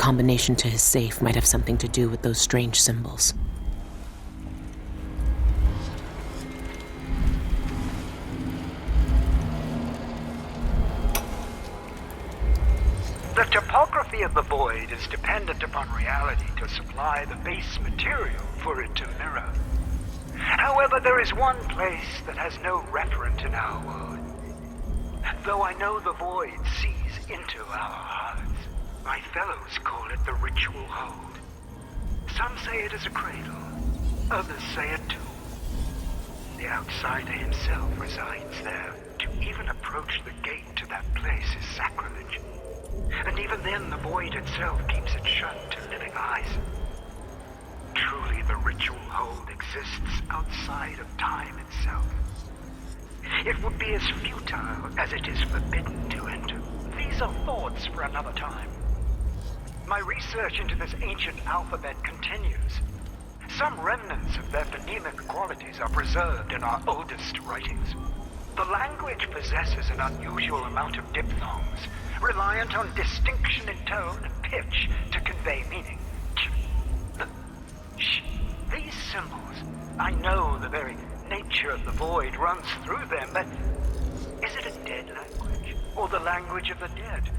combination to his safe might have something to do with those strange symbols. The topography of the void is dependent upon reality to supply the base material for it to mirror. However, there is one place that has no referent in our world. Though I know the void sees into our hearts, my fellows call it the ritual hold. Some say it is a cradle, others say a tomb. The outsider himself resides there. To even approach the gate to that place is sacrilege. And even then, the void itself keeps it shut to living eyes. Truly, the ritual hold exists outside of time itself. It would be as futile as it is forbidden to enter. These are thoughts for another time. My research into this ancient alphabet continues. Some remnants of their phonemic qualities are preserved in our oldest writings. The language possesses an unusual amount of diphthongs, reliant on distinction in tone and pitch to convey meaning. These symbols, I know the very nature of the void runs through them, but is it a dead language, or the language of the dead?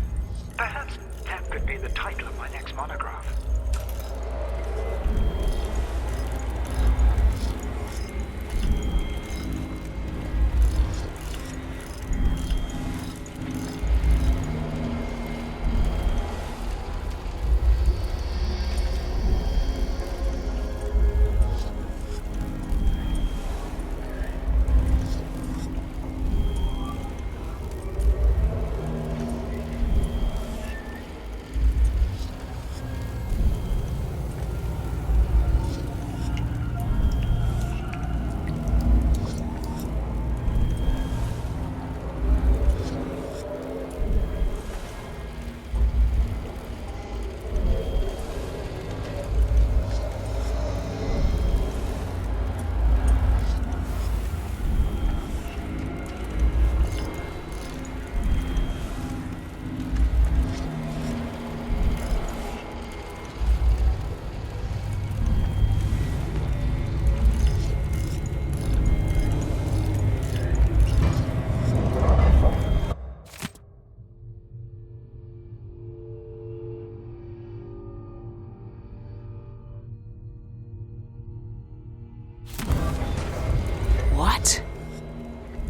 Perhaps that could be the title of my next monograph. What?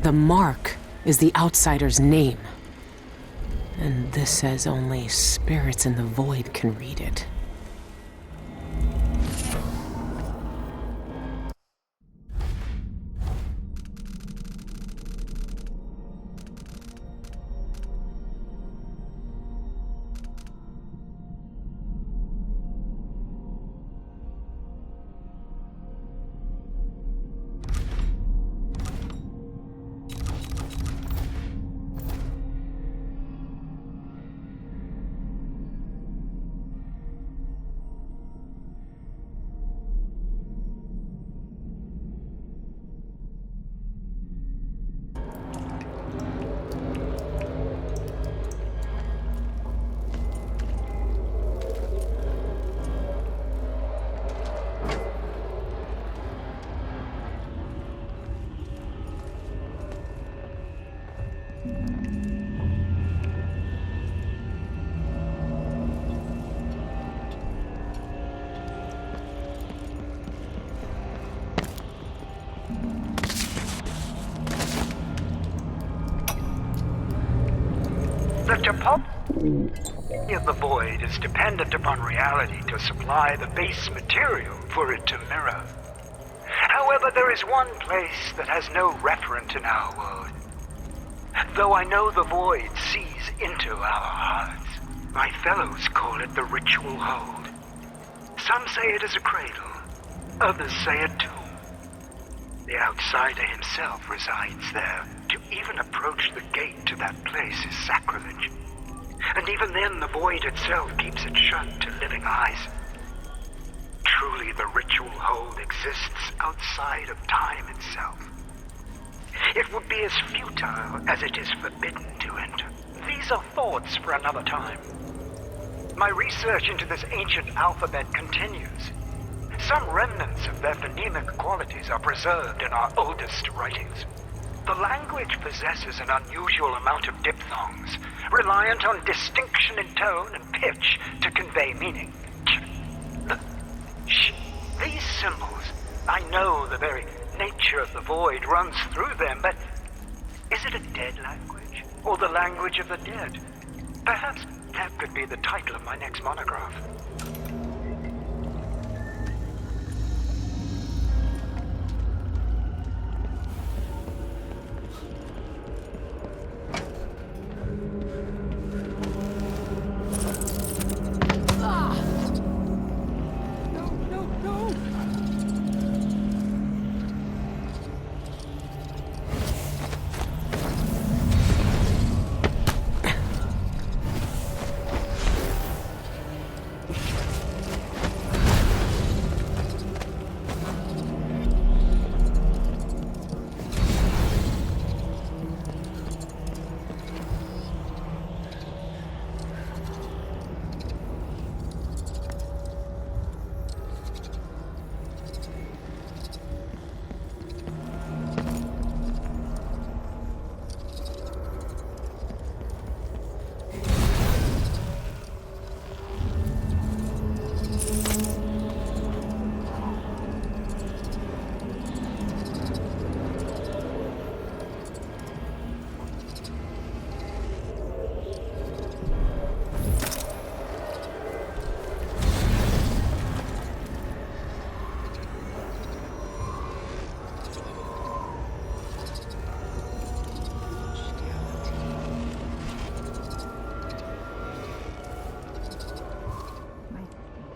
The mark is the outsider's name. And this says only spirits in the void can read it. The topography of the void is dependent upon reality to supply the base material for it to mirror. However, there is one place that has no referent in our world. Though I know the void sees into our hearts, my fellows call it the ritual hold. Some say it is a cradle, others say a tomb. The outsider himself resides there. To even approach the gate to that place is sacrilege. And even then, the void itself keeps it shut to living eyes. Truly, the ritual hold exists outside of time itself. It would be as futile as it is forbidden to enter. These are thoughts for another time. My research into this ancient alphabet continues. Some remnants of their phonemic qualities are preserved in our oldest writings. The language possesses an unusual amount of diphthongs, reliant on distinction in tone and pitch to convey meaning. These symbols, I know the very nature of the void runs through them, but is it a dead language, or the language of the dead? Perhaps that could be the title of my next monograph.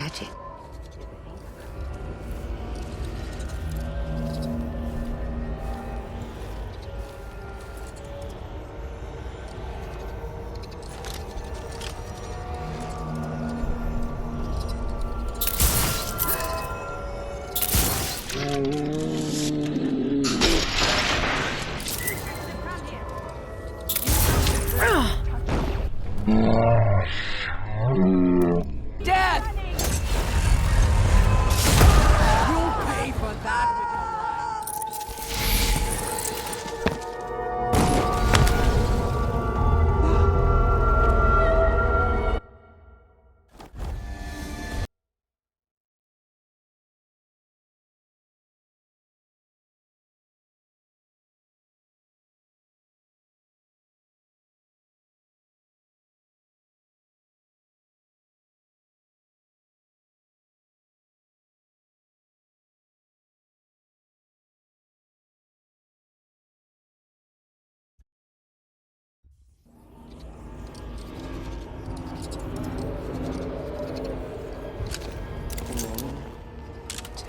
Magic. Dad! You'll pay for that with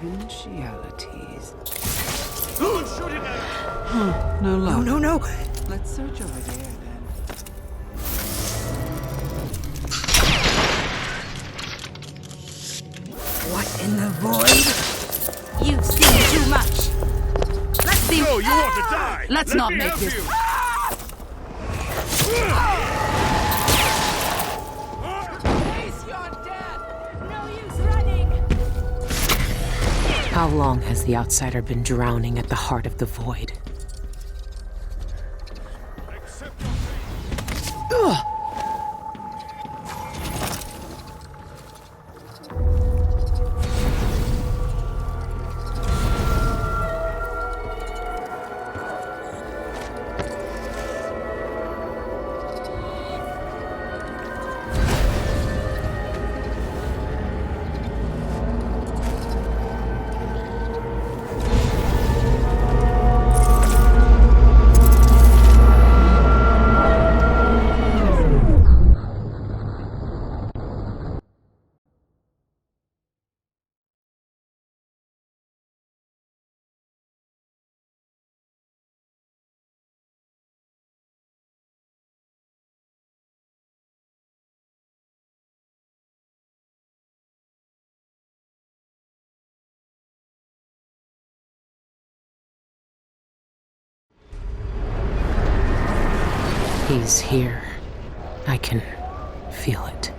Potentialities. Someone's shooting at us! No luck. No. Let's search over there then. What in the void? You've seen too much. Let's see. No, you want to die! Let's Let not me make help this. you. Face your death! No use running. How long has the outsider been drowning at the heart of the void? He's here. I can feel it.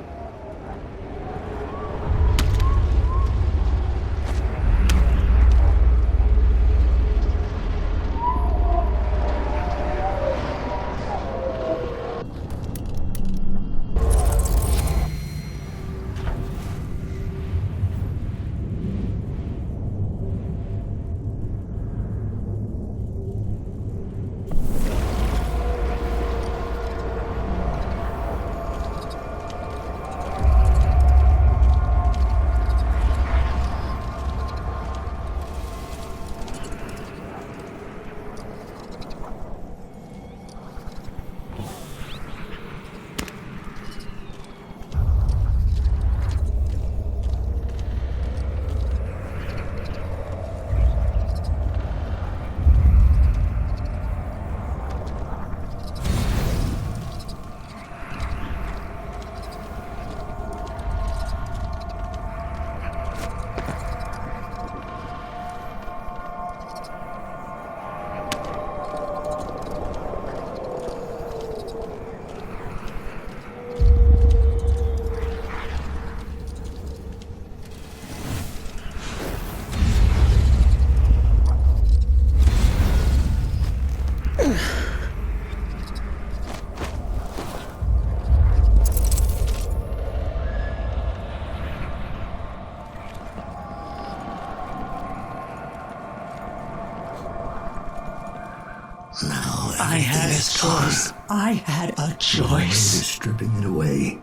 I had a choice. I had a choice. Stripping it away.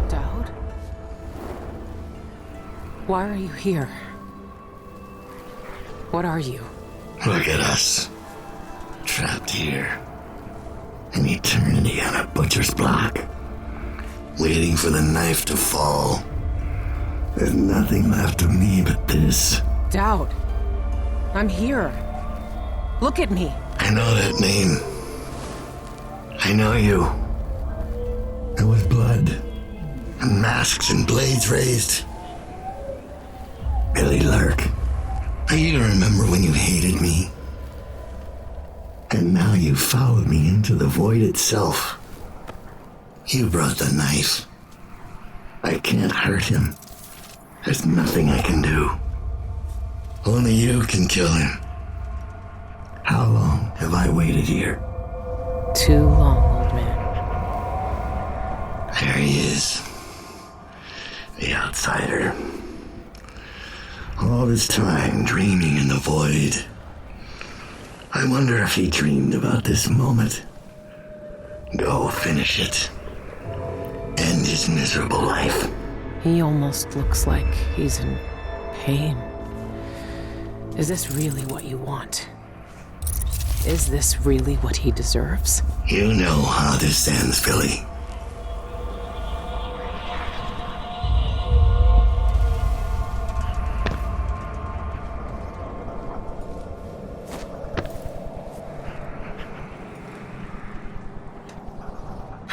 Dowd? Why are you here? What are you? Look at us. Trapped here. An eternity on a butcher's block. Waiting for the knife to fall. There's nothing left of me but this. Dowd. I'm here. Look at me. I know that name. I know you. There was blood. And masks and blades raised. Billy Lurk. I even remember when you hated me. And now you followed me into the void itself. You brought the knife. I can't hurt him. There's nothing I can do. Only you can kill him. How long have I waited here? Too long, old man. There he is. The outsider. All this time dreaming in the void. I wonder if he dreamed about this moment. Go finish it. End his miserable life. He almost looks like he's in pain. Is this really what you want? Is this really what he deserves? You know how this ends, Billy.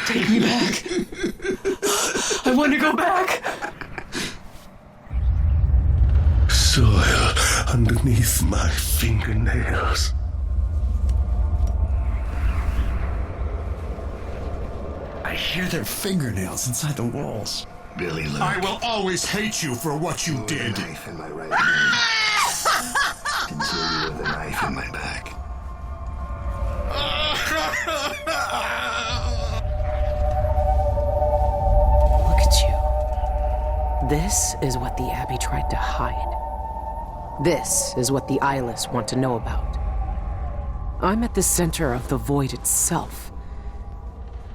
Take me back. I want to go back. Soil underneath my fingernails. I hear their fingernails inside the walls. Billy Lurk. I will always hate you for what you did. A knife in my right hand. Until you with a knife in my back. Look at you. This is what the Abbey tried to hide. This is what the eyeless want to know about. I'm at the center of the void itself.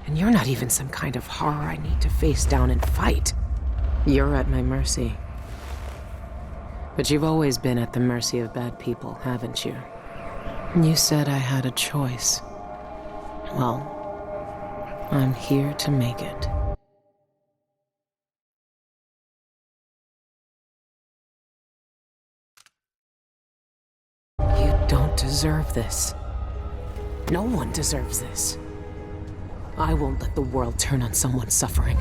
And you're not even some kind of horror I need to face down and fight. You're at my mercy. But you've always been at the mercy of bad people, haven't you? You said I had a choice. Well, I'm here to make it. You don't deserve this. No one deserves this. I won't let the world turn on someone suffering.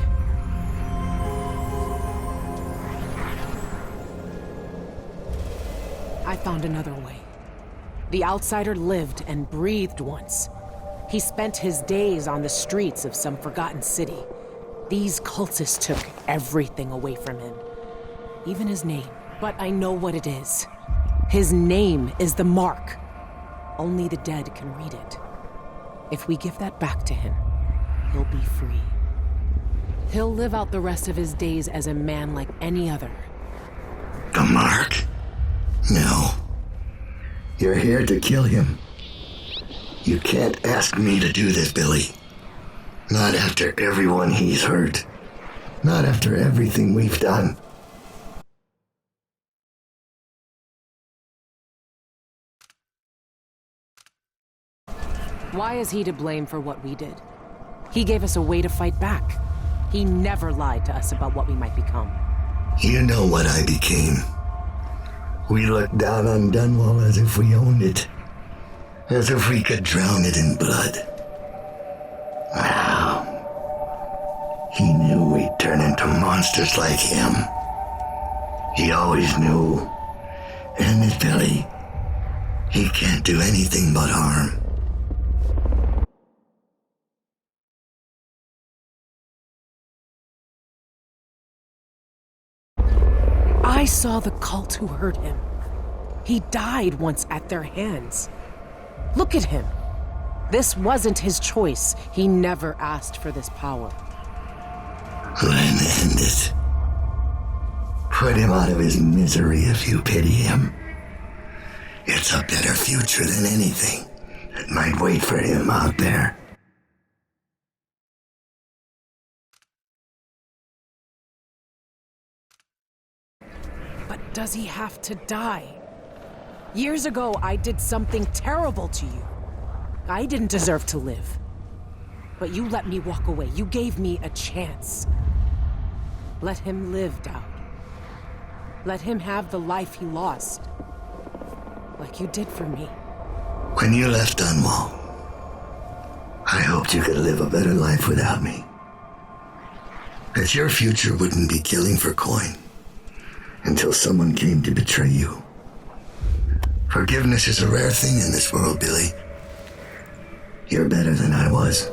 I found another way. The outsider lived and breathed once. He spent his days on the streets of some forgotten city. These cultists took everything away from him, even his name. But I know what it is. His name is the Mark. Only the dead can read it. If we give that back to him, he'll be free. He'll live out the rest of his days as a man like any other. The Mark? No. You're here to kill him. You can't ask me to do this, Billy. Not after everyone he's hurt. Not after everything we've done. Why is he to blame for what we did? He gave us a way to fight back. He never lied to us about what we might become. You know what I became. We looked down on Dunwall as if we owned it. As if we could drown it in blood. Wow. He knew we'd turn into monsters like him. He always knew. And his Billy, he can't do anything but harm. I saw the cult who hurt him. He died once at their hands. Look at him. This wasn't his choice. He never asked for this power. Then end it. Put him out of his misery if you pity him. It's a better future than anything that might wait for him out there. But does he have to die? Years ago, I did something terrible to you. I didn't deserve to live. But you let me walk away. You gave me a chance. Let him live, Dowd. Let him have the life he lost. Like you did for me. When you left Dunwall, I hoped you could live a better life without me. That your future wouldn't be killing for coin until someone came to betray you. Forgiveness is a rare thing in this world, Billy. You're better than I was.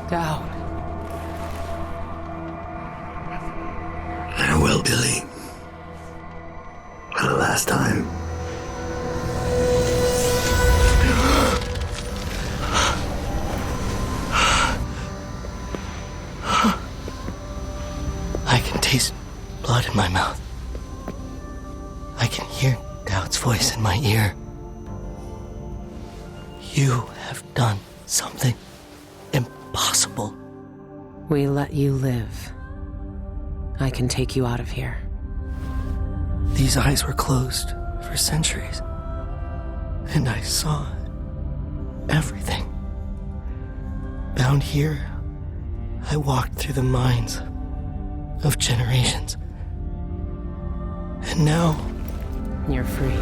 Dowd. Farewell, Billy. For the last time. I can taste blood in my mouth. I can hear Dowd's voice in my ear. You have done something impossible. We let you live. I can take you out of here. These eyes were closed for centuries, and I saw everything. Bound here, I walked through the minds of generations. And now... You're free.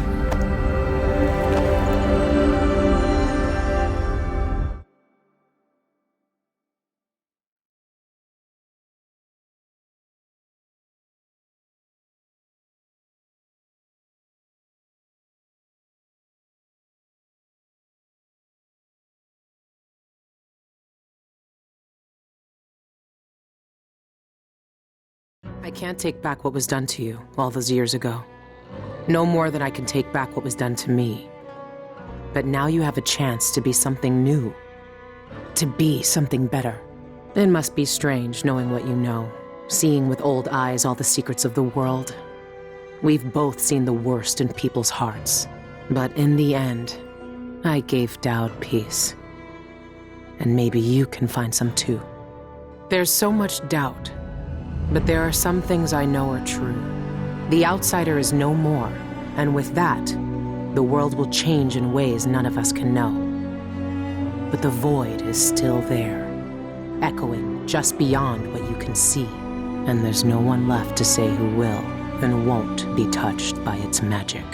I can't take back what was done to you all those years ago. No more than I can take back what was done to me. But now you have a chance to be something new. To be something better. It must be strange knowing what you know, seeing with old eyes all the secrets of the world. We've both seen the worst in people's hearts. But in the end, I gave Dowd peace. And maybe you can find some too. There's so much doubt. But there are some things I know are true. The outsider is no more, and with that, the world will change in ways none of us can know. But the void is still there, echoing just beyond what you can see, and there's no one left to say who will and won't be touched by its magic.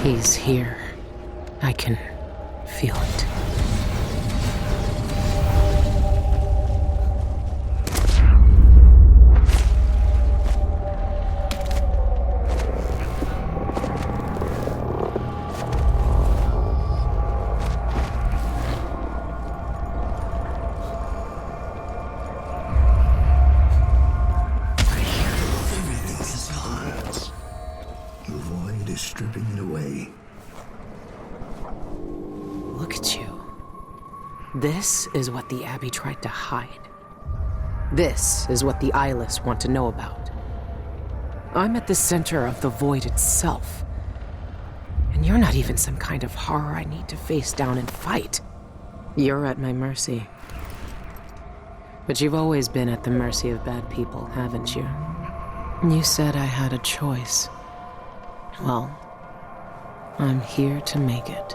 He's here. I can feel it. Stripping it away. Look at you. This is what the Abbey tried to hide. This is what the eyeless want to know about. I'm at the center of the void itself, And you're not even some kind of horror I need to face down and fight. You're at my mercy. But you've always been at the mercy of bad people, haven't you? You said I had a choice. Well, I'm here to make it.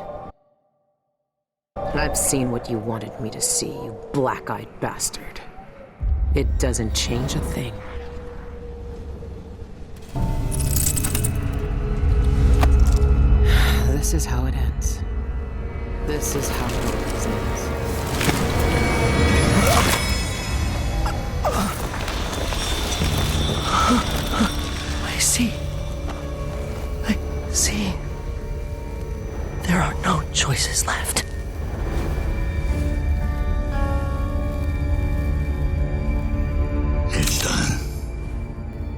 I've seen what you wanted me to see, you black-eyed bastard. It doesn't change a thing. This is how it ends. This is how it always ends. I see. There are no choices left. It's done.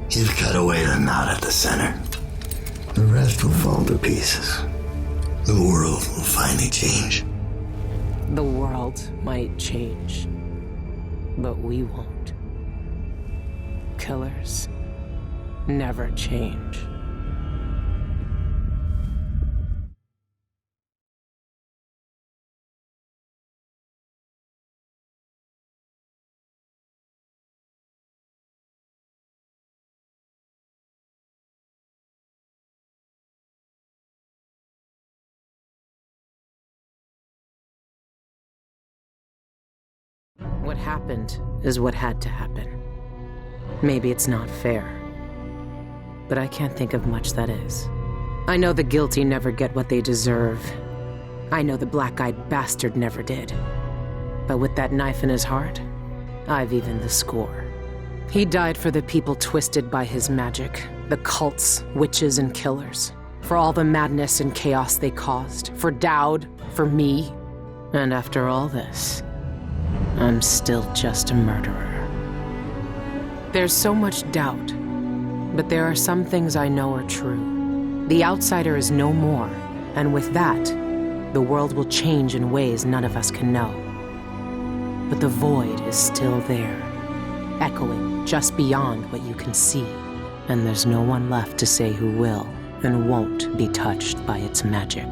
You've cut away the knot at the center. The rest will fall to pieces. The world will finally change. The world might change, but we won't. Killers never change. What happened is what had to happen. Maybe it's not fair, but I can't think of much that is. I know the guilty never get what they deserve. I know the black-eyed bastard never did. But with that knife in his heart, I've evened the score. He died for the people twisted by his magic, the cults, witches, and killers. For all the madness and chaos they caused. For Dowd, for me. And after all this, I'm still just a murderer. There's so much doubt, but there are some things I know are true. The outsider is no more, and with that, the world will change in ways none of us can know. But the void is still there, echoing just beyond what you can see, and there's no one left to say who will and won't be touched by its magic.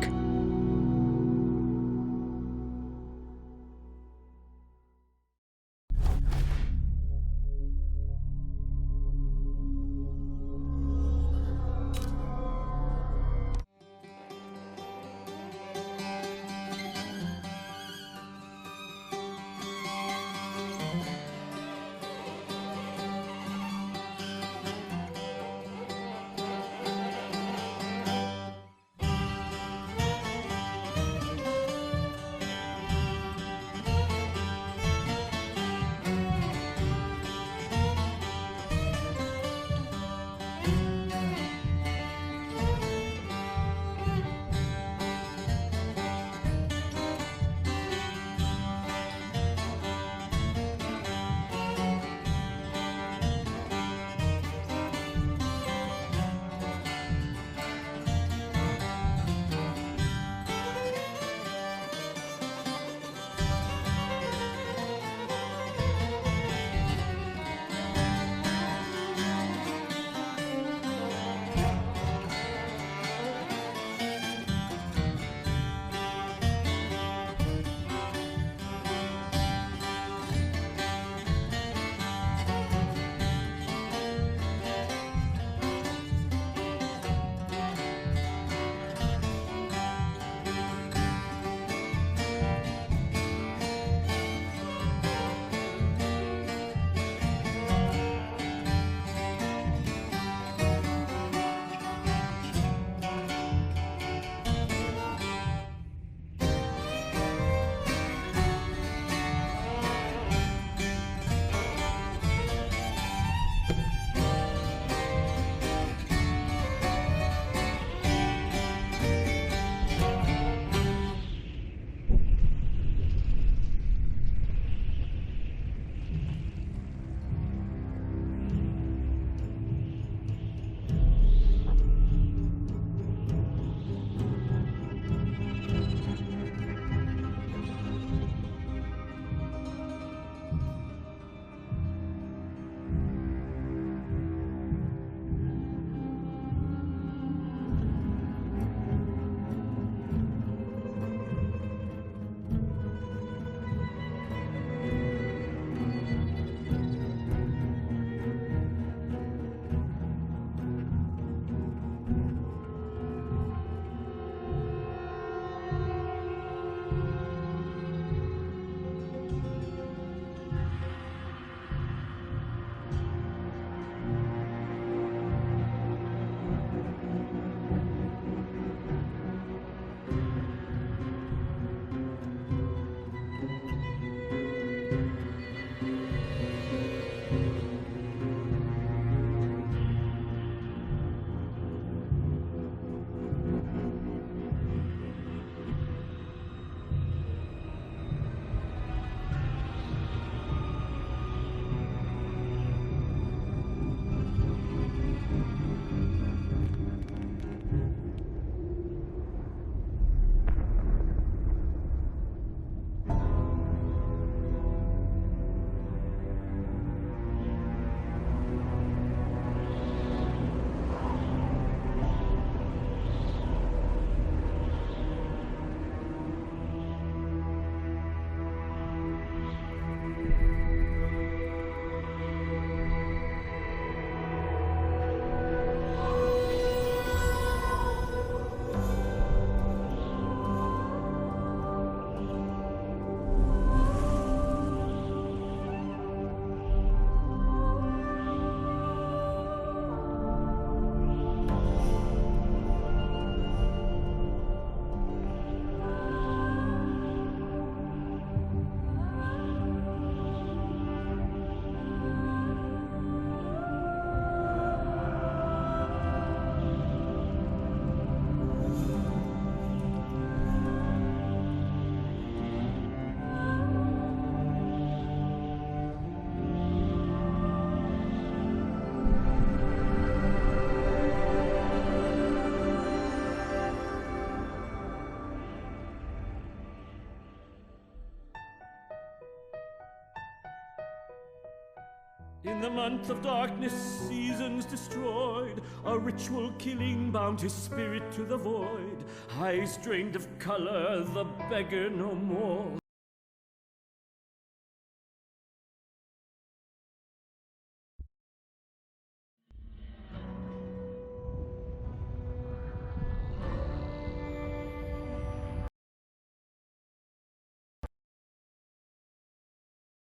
In the month of darkness, seasons destroyed, a ritual killing bound his spirit to the void. Eyes drained of color, the beggar no more.